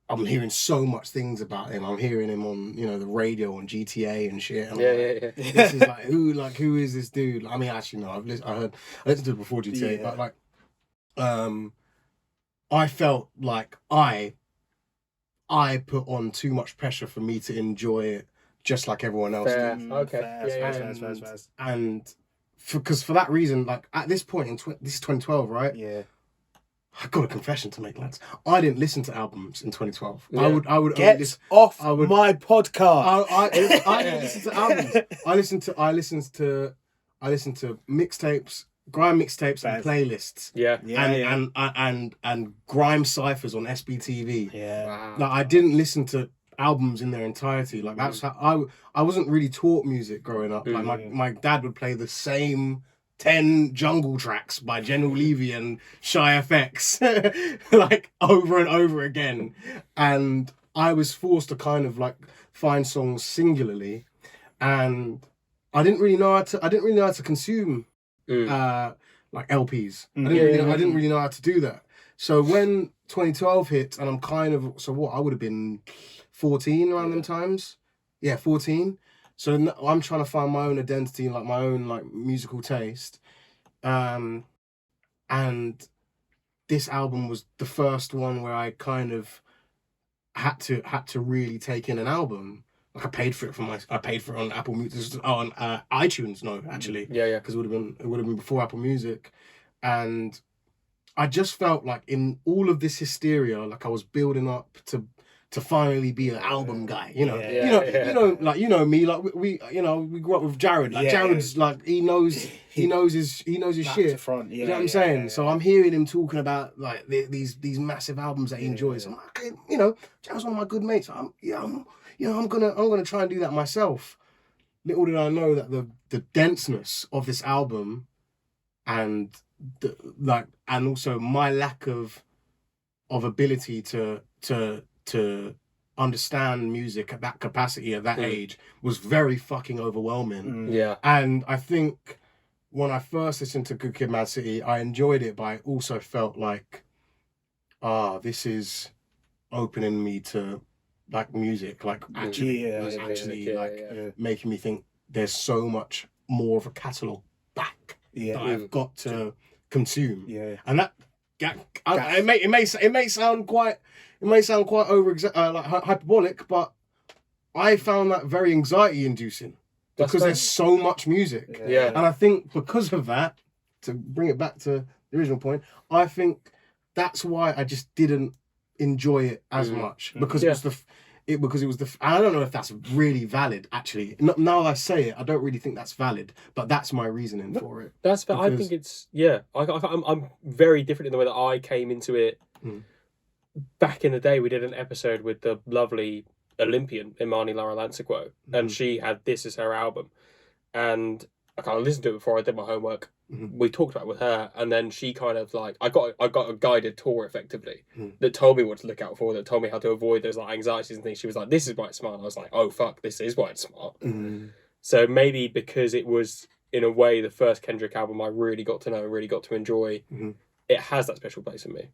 I'm hearing so much things about him. I'm hearing him on the radio on GTA and shit. And this is like who is this dude? I mean, actually no, I listened to it before GTA, but like I felt like I put on too much pressure for me to enjoy it just like everyone else did. Okay. And because for that reason, like at this point this is 2012, right? Yeah. I got a confession to make, lads. I didn't listen to albums in 2012. Yeah. I would get off my podcast. I didn't listen to albums. I listened to mixtapes, grime mixtapes, and playlists. And grime ciphers on SBTV. Yeah. Wow. Like I didn't listen to albums in their entirety. Like that's how I wasn't really taught music growing up. Like my dad would play the same 10 jungle tracks by General Levy and Shy FX like over and over again, and I was forced to kind of like find songs singularly, and I didn't really know how to consume like LPs. I didn't really know how to do that. So when 2012 hit, and I'm kind of I would have been 14 around them times. Yeah, 14. So I'm trying to find my own identity and like my own like musical taste. And this album was the first one where I kind of had to really take in an album. Like I paid for it on Apple Music, on iTunes. No, actually, because it would have been before Apple Music, and I just felt like in all of this hysteria, like I was building up to to finally be an album guy, you know. Yeah. You know me, like we grew up with Jared. Like Jared's like he knows his shit. To front. You know what I'm saying? So I'm hearing him talking about like these massive albums that he enjoys. I'm like, okay, you know, Jared's one of my good mates. I'm gonna try and do that myself. Little did I know that the denseness of this album and and also my lack of ability to understand music at that capacity at that age was very fucking overwhelming. Yeah. And I think when I first listened to Good Kid, Mad City, I enjoyed it, but I also felt like, this is opening me to like music, like actually making me think there's so much more of a catalogue back that I've got to consume. Yeah. And that it may sound quite over like hyperbolic, but I found that very anxiety inducing because there's so much music. Yeah. And I think because of that, to bring it back to the original point, I think that's why I just didn't enjoy it as much because it was the I don't know if that's really valid actually. Now I say it, I don't really think that's valid, but that's my reasoning for it. That's fair. I think it's I'm very different in the way that I came into it. Back in the day, we did an episode with the lovely Olympian Imani Lara Lansiquo, and she had this as her album, and I kind of listened to it before I did my homework. We talked about it with her, and then she kind of like I got a guided tour effectively that told me what to look out for, that told me how to avoid those like anxieties and things. She was like, "This is why it's smart." And I was like, "Oh fuck, this is why it's smart." So maybe because it was in a way the first Kendrick album I really got to know and really got to enjoy, it has that special place in me.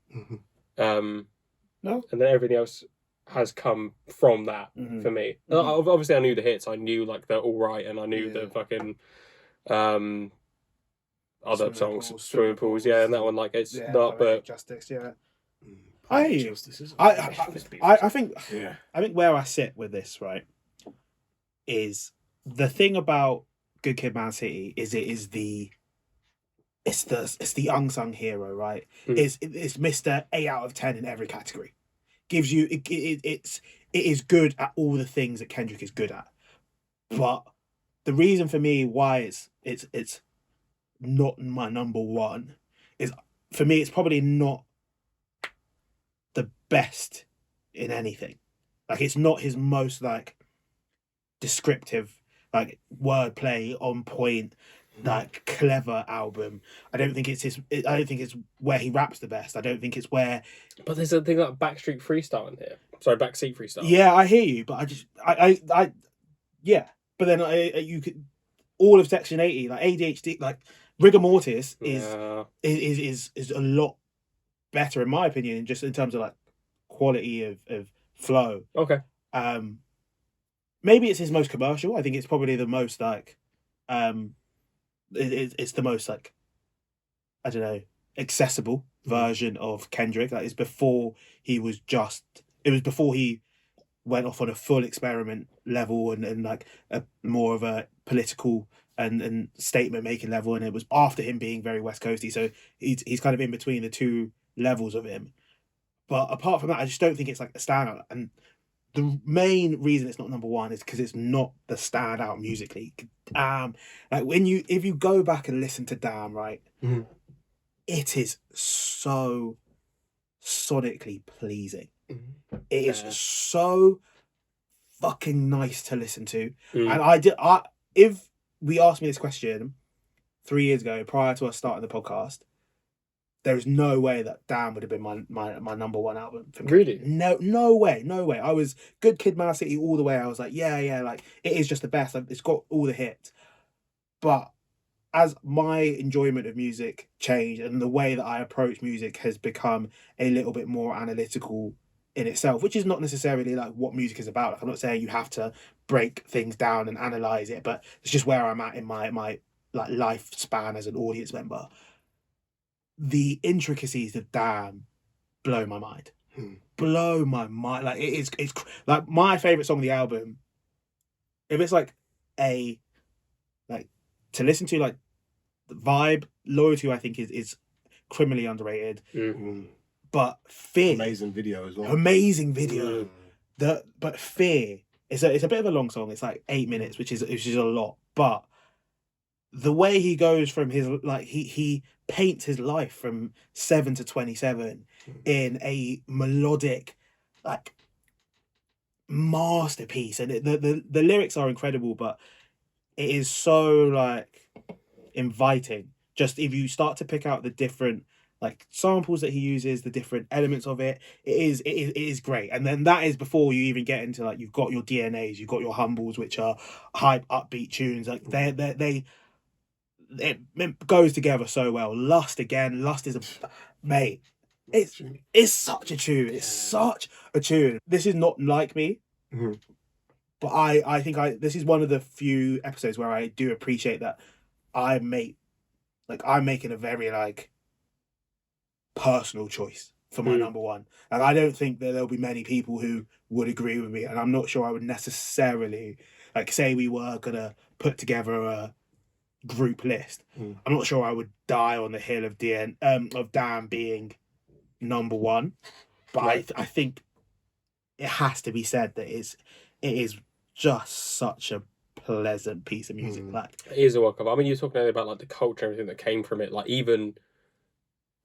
No, and then everything else has come from that for me. Obviously, I knew the hits. I knew like the All Right, and I knew the fucking other songs, Swimming Pools, and that one, like, it's not, but Justice, I think where I sit with this, right, is the thing about Good Kid, Mad City is it's the unsung hero, right? It's Mr. 8 out of 10 in every category. Gives you it is good at all the things that Kendrick is good at, but the reason for me why it's not my number one is, for me, it's probably not the best in anything. Like, it's not his most like descriptive, like wordplay on point, like clever album. I don't think it's where he raps the best. I don't think it's where. But there's a thing like Backstreet Freestyle in here. Sorry, Backseat Freestyle. Yeah, I hear you, but But then you could all of Section 80, like ADHD, like Rigor Mortis is a lot better in my opinion, just in terms of like quality of flow. Okay. Maybe it's his most commercial. I think it's probably the most like it's the most like, I don't know, accessible version of Kendrick. Like, it's before he was it was before he went off on a full experiment level and like a more of a political and statement making level, and it was after him being very West Coasty, so he's kind of in between the two levels of him. But apart from that, I just don't think it's like a standout. And the main reason it's not number one is because it's not the standout musically. Like if you go back and listen to Damn, right, it is so sonically pleasing. It is so fucking nice to listen to. And if we asked me this question 3 years ago, prior to us starting the podcast, there is no way that Damn would have been my number one album for me. Really? No way. I was Good Kid, Mad City all the way. I was like, yeah, like it is just the best. It's got all the hits. But as my enjoyment of music changed and the way that I approach music has become a little bit more analytical in itself, which is not necessarily like what music is about. Like, I'm not saying you have to break things down and analyze it, but it's just where I'm at in my like lifespan as an audience member. The intricacies of Damn blow my mind. Blow my mind. Like, it's like my favorite song on the album. If it's like to listen to, like, the vibe, Loyalty, I think is criminally underrated. But Fear, amazing video as well. Amazing video. but Fear, it's a bit of a long song. It's like 8 minutes, which is a lot. But the way he goes from his, like, he paints his life from 7 to 27 in a melodic, like, masterpiece. And the lyrics are incredible, but it is so, like, inviting. Just if you start to pick out the different, like, samples that he uses, the different elements of it, it is great. And then that is before you even get into, like, you've got your DNAs, you've got your Humbles, which are hype upbeat tunes. Like, it goes together so well. Lust is a mate. It's such a tune. It's such a tune. This is not like me, but I think this is one of the few episodes where I do appreciate that I'm making a very, like, personal choice for my number one. And I don't think that there'll be many people who would agree with me, and I'm not sure I would necessarily, like, say we were gonna put together a group list. I'm not sure I would die on the hill of Damn being number one, but right. I think it has to be said that it is just such a pleasant piece of music. Like, it is a work of. I mean, you're talking earlier about, like, the culture and everything that came from it. Like, even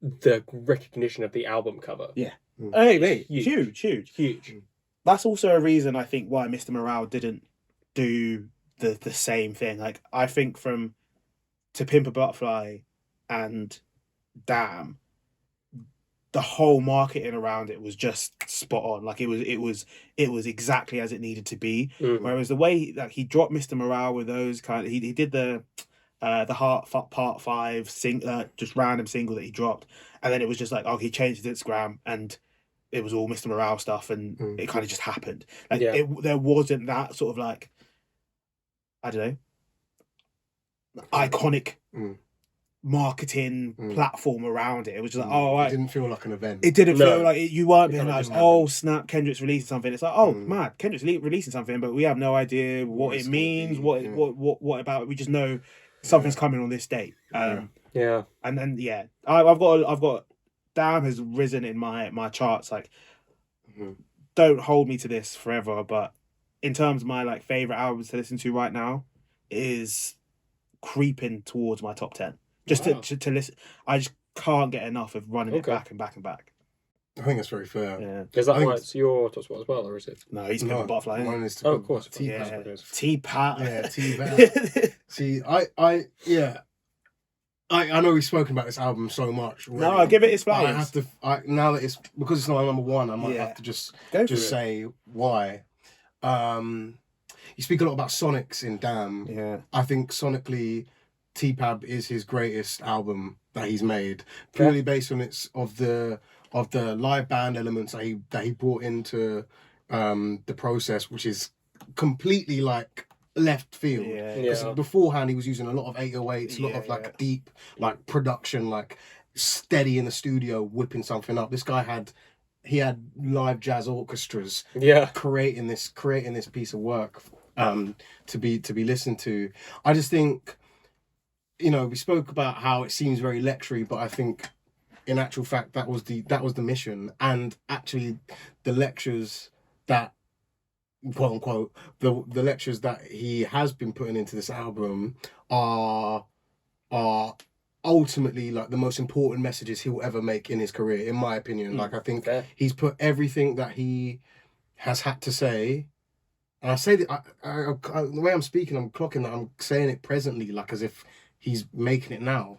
the recognition of the album cover. Yeah. Hey, mate, huge. That's also a reason I think why Mr. Morale didn't do the same thing. Like, I think from To Pimp a Butterfly and Damn, the whole marketing around it was just spot on. Like, it was exactly as it needed to be. Whereas the way he dropped Mr. Morale with those kind of, he did the Heart Part 5 just random single that he dropped, and then it was just like, he changed his Instagram and it was all Mr. Morale stuff, and it kind of just happened. Like, there wasn't that sort of, like, I don't know, iconic marketing platform around it. It was just like, it didn't feel like an event. It didn't feel like you weren't being like, snap, Kendrick's releasing something. It's like, mad, Kendrick's releasing something, but we have no idea what it means, what about it. We just know something's coming on this date. And then I've got Damn has risen in my charts. Like, don't hold me to this forever, but in terms of my, like, favorite albums to listen to right now, is creeping towards my top 10. Just to listen, I just can't get enough of running it back and back and back. I think that's very fair. Yeah. Is that why it's your top spot as well, or is it? No, he's Pimp a Butterfly. Mine is of course. T-Pat. T-Pat. Yeah, T-Pat. See, I know we've spoken about this album so much already. No, give it its flowers. I have to. Now that it's because it's not my number one, I might have to just say why. You speak a lot about Sonics in Damn. Yeah. I think sonically, T-Pab is his greatest album that he's made, purely based on the live band elements that he brought into the process, which is completely, like, left field. Because beforehand he was using a lot of 808s, a lot of, like, deep, like, production, like, steady in the studio, whipping something up. This guy had live jazz orchestras creating this piece of work to be listened to. I just think, we spoke about how it seems very lectury, but I think in actual fact that was the mission. And actually the lectures that, quote unquote, the lectures that he has been putting into this album are ultimately, like, the most important messages he'll ever make in his career, in my opinion. Like, I think he's put everything that he has had to say, and I say that the way I'm speaking, I'm clocking that I'm saying it presently, like, as if he's making it now.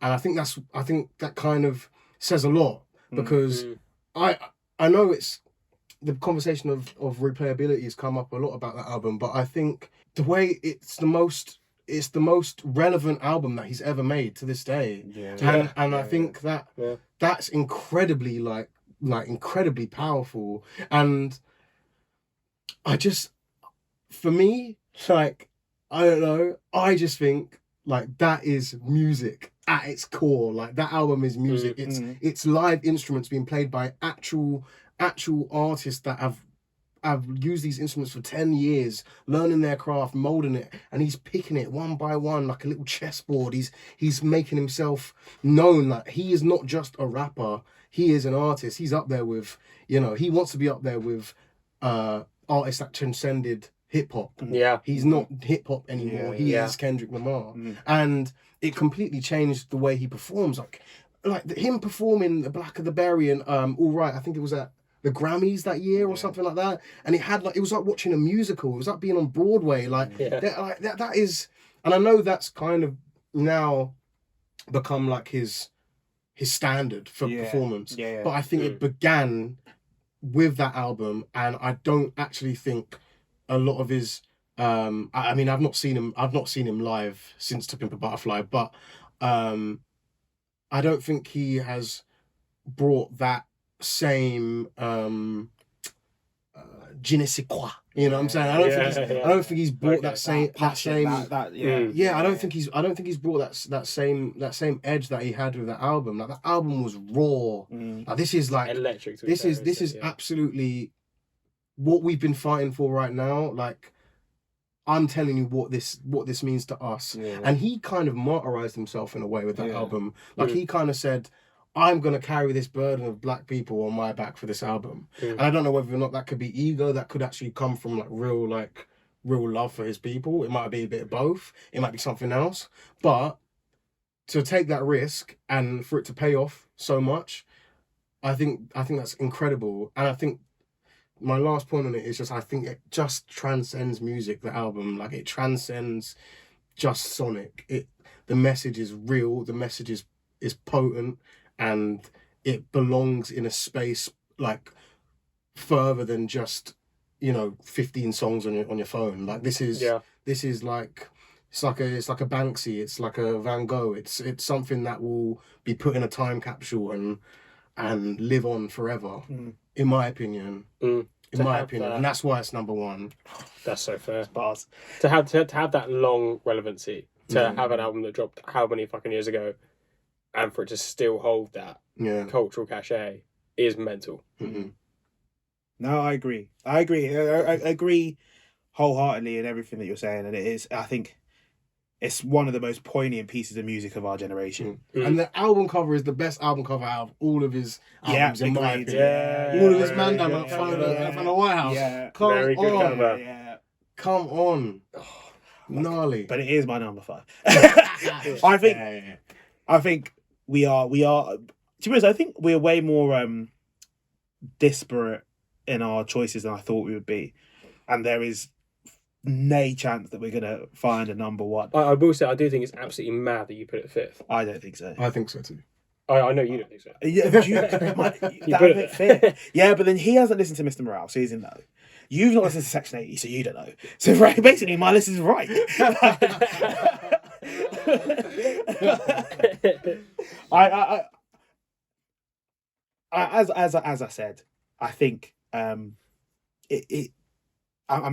And I think that kind of says a lot, because I know it's the conversation of replayability has come up a lot about that album, but I think the way it's the most relevant album that he's ever made to this day. I think that's incredibly like incredibly powerful. And I just, for me, like, I don't know, I just think, like, that is music at its core. Like, that album is music. It's live instruments being played by actual artists that have used these instruments for 10 years, learning their craft, molding it, and he's picking it one by one like a little chessboard. He's making himself known. Like, he is not just a rapper, he is an artist. He's up there with, he wants to be up there with artist that transcended hip hop. Yeah. He's not hip hop anymore. Yeah. He Yeah. is Kendrick Lamar, and it completely changed the way he performs. Like him performing the Black of the Berry and All Right. I think it was at the Grammys that year or something like that. And it was like watching a musical. It was like being on Broadway. That is, and I know that's kind of now become like his standard for performance. Yeah. But I think it began with that album, and I don't actually think a lot of his I mean I've not seen him live since To Pimp a Butterfly, but I don't think he has brought that same je ne sais quoi. You know what I'm saying? I don't think he's brought that same passion, I don't think he's brought that same edge that he had with that album. Like that album was raw. Like this is like electric. This is absolutely what we've been fighting for right now. Like I'm telling you what this means to us. Yeah. And he kind of martyrized himself in a way with that album. Like he kind of said, I'm going to carry this burden of black people on my back for this album. And I don't know whether or not that could be ego, that could actually come from real love for his people. It might be a bit of both. It might be something else. But to take that risk and for it to pay off so much, I think that's incredible. And I think my last point on it is I think it just transcends music, the album. Like it transcends just Sonic. The message is real, the message is potent, and it belongs in a space like further than just 15 songs on your phone. Like this is like it's like a Banksy, it's like a Van Gogh. It's something that will be put in a time capsule and live on forever, in my opinion. And that's why it's number one. That's so fair. Bars. To have that long relevancy, to have an album that dropped how many fucking years ago, and for it to still hold that cultural cachet is mental. Mm-hmm. No, I agree. I agree wholeheartedly in everything that you're saying, and it is. I think it's one of the most poignant pieces of music of our generation. And the album cover is the best album cover out of all of his albums, in my opinion. All of his man down at the White House. Yeah. Very good cover. Yeah. Come on. Gnarly. But it is my number 5. I think we are. To be honest, I think we're way more disparate in our choices than I thought we would be, and there is no chance that we're gonna find a number one. I will say I do think it's absolutely mad that you put it 5th. I don't think so. I think so too. I know you don't think so. Yeah, that would be fair. Yeah, but then he hasn't listened to Mr. Morale, so he's in know. You've not listened to Section 80, so you don't know. So right, basically, my list is right. As I said, I think I'm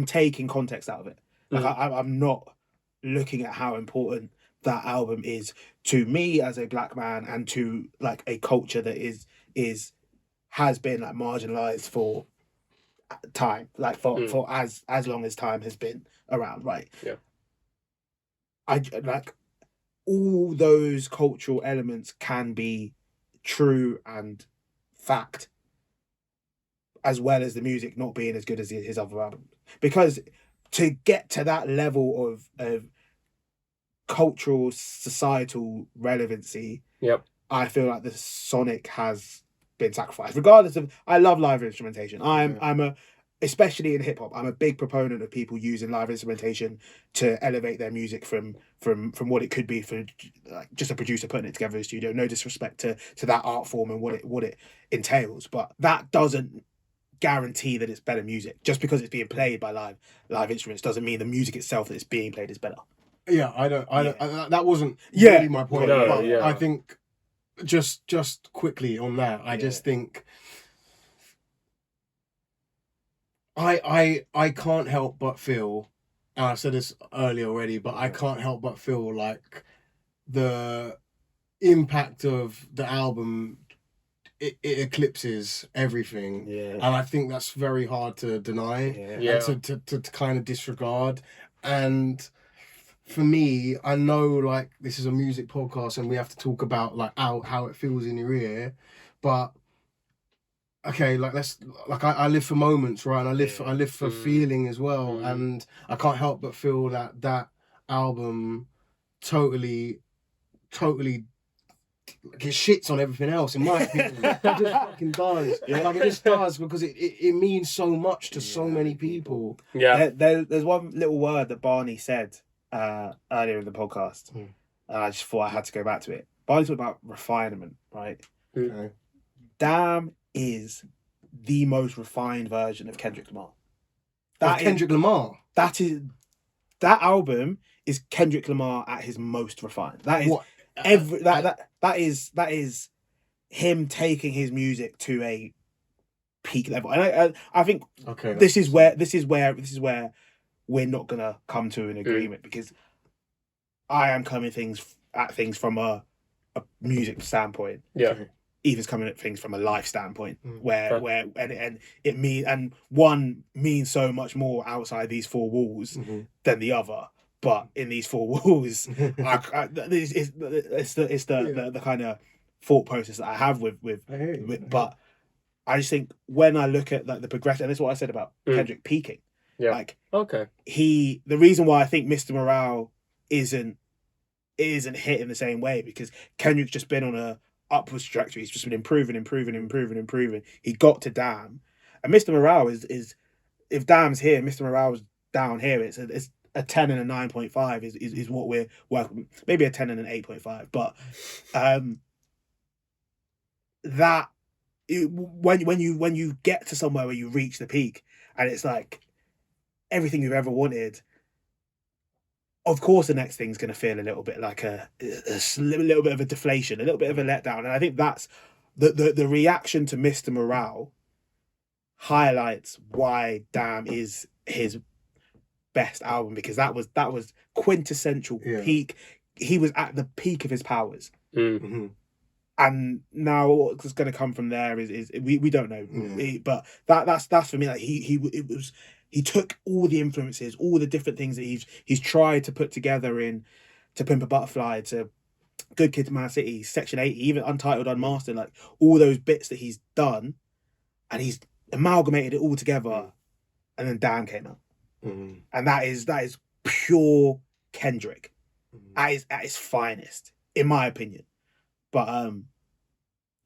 taking context out of it. Like I'm not looking at how important that album is to me as a black man and to like a culture that has been like marginalized for time, like for as long as time has been around, right? Yeah. I like all those cultural elements can be true and fact, as well as the music not being as good as his other albums. Because to get to that level of cultural, societal relevancy, I feel like the Sonic has been sacrificed. Regardless of, I love live instrumentation. Especially in hip hop, I'm a big proponent of people using live instrumentation to elevate their music from what it could be for like just a producer putting it together in the studio. No disrespect to that art form and what it entails, but that doesn't guarantee that it's better music. Just because it's being played by live instruments doesn't mean the music itself that it's being played is better. Yeah, I don't. That wasn't really my point. I think just quickly on that, I just think. I can't help but feel, and I said this earlier already, but I can't help but feel like the impact of the album, it eclipses everything. Yeah. And I think that's very hard to deny and to kind of disregard. And for me, I know like this is a music podcast and we have to talk about like how it feels in your ear, but okay, like I live for moments, right? And I live for feeling as well, and I can't help but feel that album totally like, it shits on everything else, in my opinion. It just fucking does. Like, it just does, because it means so much to so many people. Yeah. There's one little word that Barney said earlier in the podcast, and I just thought I had to go back to it. Barney talked about refinement, right? Okay. Damn is the most refined version of Kendrick Lamar. Kendrick Lamar? That album is Kendrick Lamar at his most refined. That is what? That is him taking his music to a peak level. And I think this is where we're not gonna come to an agreement, because I am coming at things from a music standpoint. Yeah. Ethan's coming at things from a life standpoint, where one means so much more outside these four walls than the other. But in these four walls, it's the kind of thought process that I have with but I just think when I look at like the progression, and this is what I said about Kendrick peaking. Yeah. Like, okay. The reason why I think Mr. Morale isn't hitting the same way, because Kendrick's just been on a upwards trajectory. He's just been improving. He got to Damn, and Mr. Morale is if Damn's here, Mr. Morale's down here. It's a 10 and a 9.5 is what we're working. Maybe a 10 and an 8.5, but when you get to somewhere where you reach the peak and it's like everything you've ever wanted, of course the next thing's going to feel a little bit like a little bit of a deflation, a little bit of a letdown. And I think that's the reaction to Mr. Morale highlights why Damn is his best album, because that was quintessential peak. He was at the peak of his powers. And now what's going to come from there is we don't know. But that's for me, like he took all the influences, all the different things that he's tried to put together in To Pimp a Butterfly, to Good Kid, Mad City, Section 80, even Untitled, Unmastered, like all those bits that he's done, and he's amalgamated it all together, and then Damn came out. And that is pure Kendrick at his finest, in my opinion. But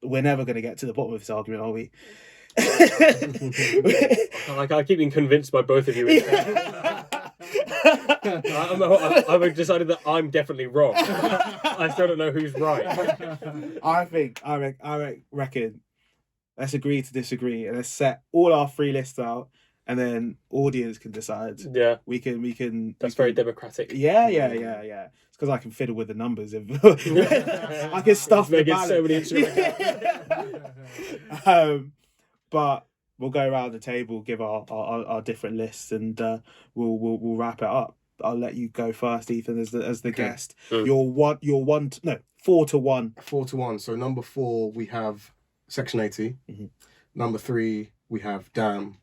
we're never going to get to the bottom of this argument, are we? Like, I keep being convinced by both of you. I've decided that I'm definitely wrong. I still don't know who's right. I reckon let's agree to disagree, and let's set all our free lists out, and then audience can decide. Yeah, we can. That's very democratic. Yeah. It's because I can fiddle with the numbers. I can stuff the balance. So many instruments. But we'll go around the table, give our different lists, and we'll wrap it up. I'll let you go first, Ethan, as the guest. You're 4 to 1. 4 to 1. So number 4 we have Section 80. Number 3 we have Damn.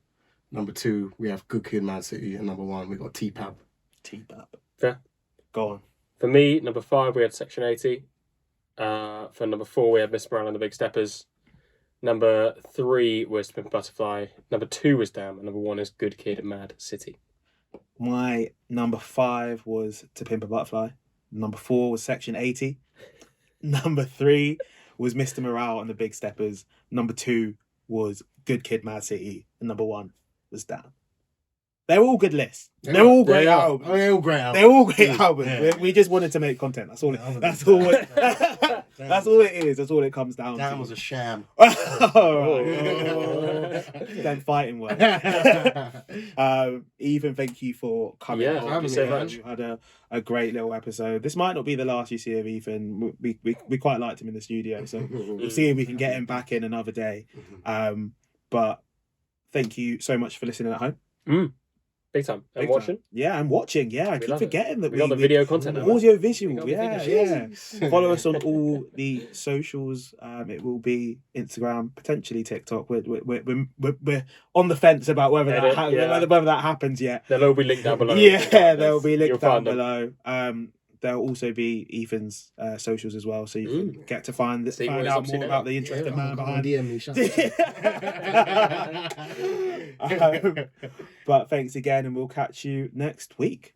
Number 2 we have Good Kid, Mad City, and number 1 we got T-Pap. Fair. Go on. For me, number 5 we had Section 80. For number 4 we had Miss Morale and the Big Steppers. Number 3 was Pimp a Butterfly. Number 2 was Damn, and number 1 is Good Kid, Mad City. My number 5 was To Pimp a Butterfly. Number 4 was Section 80. Number 3 was Mr. Morale and the Big Steppers. Number 2 was Good Kid, Mad City. And number 1 was Damn. They're all good lists. They're all great albums. They're all great albums. They're all great albums. Yeah. We just wanted to make content. That's all. That's all it is. That's all it comes down to. Damn was a sham. Then fighting work. Ethan, thank you for coming. Yeah, thank you so much. We had a great little episode. This might not be the last you see of Ethan. We quite liked him in the studio, so we'll see if we can get him back in another day. But thank you so much for listening at home. Big time. And watching? Yeah, I'm watching. Yeah, I keep forgetting that we got the video content. Audio visual. Yeah. Follow us on all the socials. It will be Instagram, potentially TikTok. We're on the fence about whether that happens yet. They'll all be linked down below. Yeah, they'll be linked down below. there'll also be Ethan's socials as well, so you can get to find See what find he's out up to more now. about the interesting man Come on, behind. DM me. Shut up. But thanks again, and we'll catch you next week.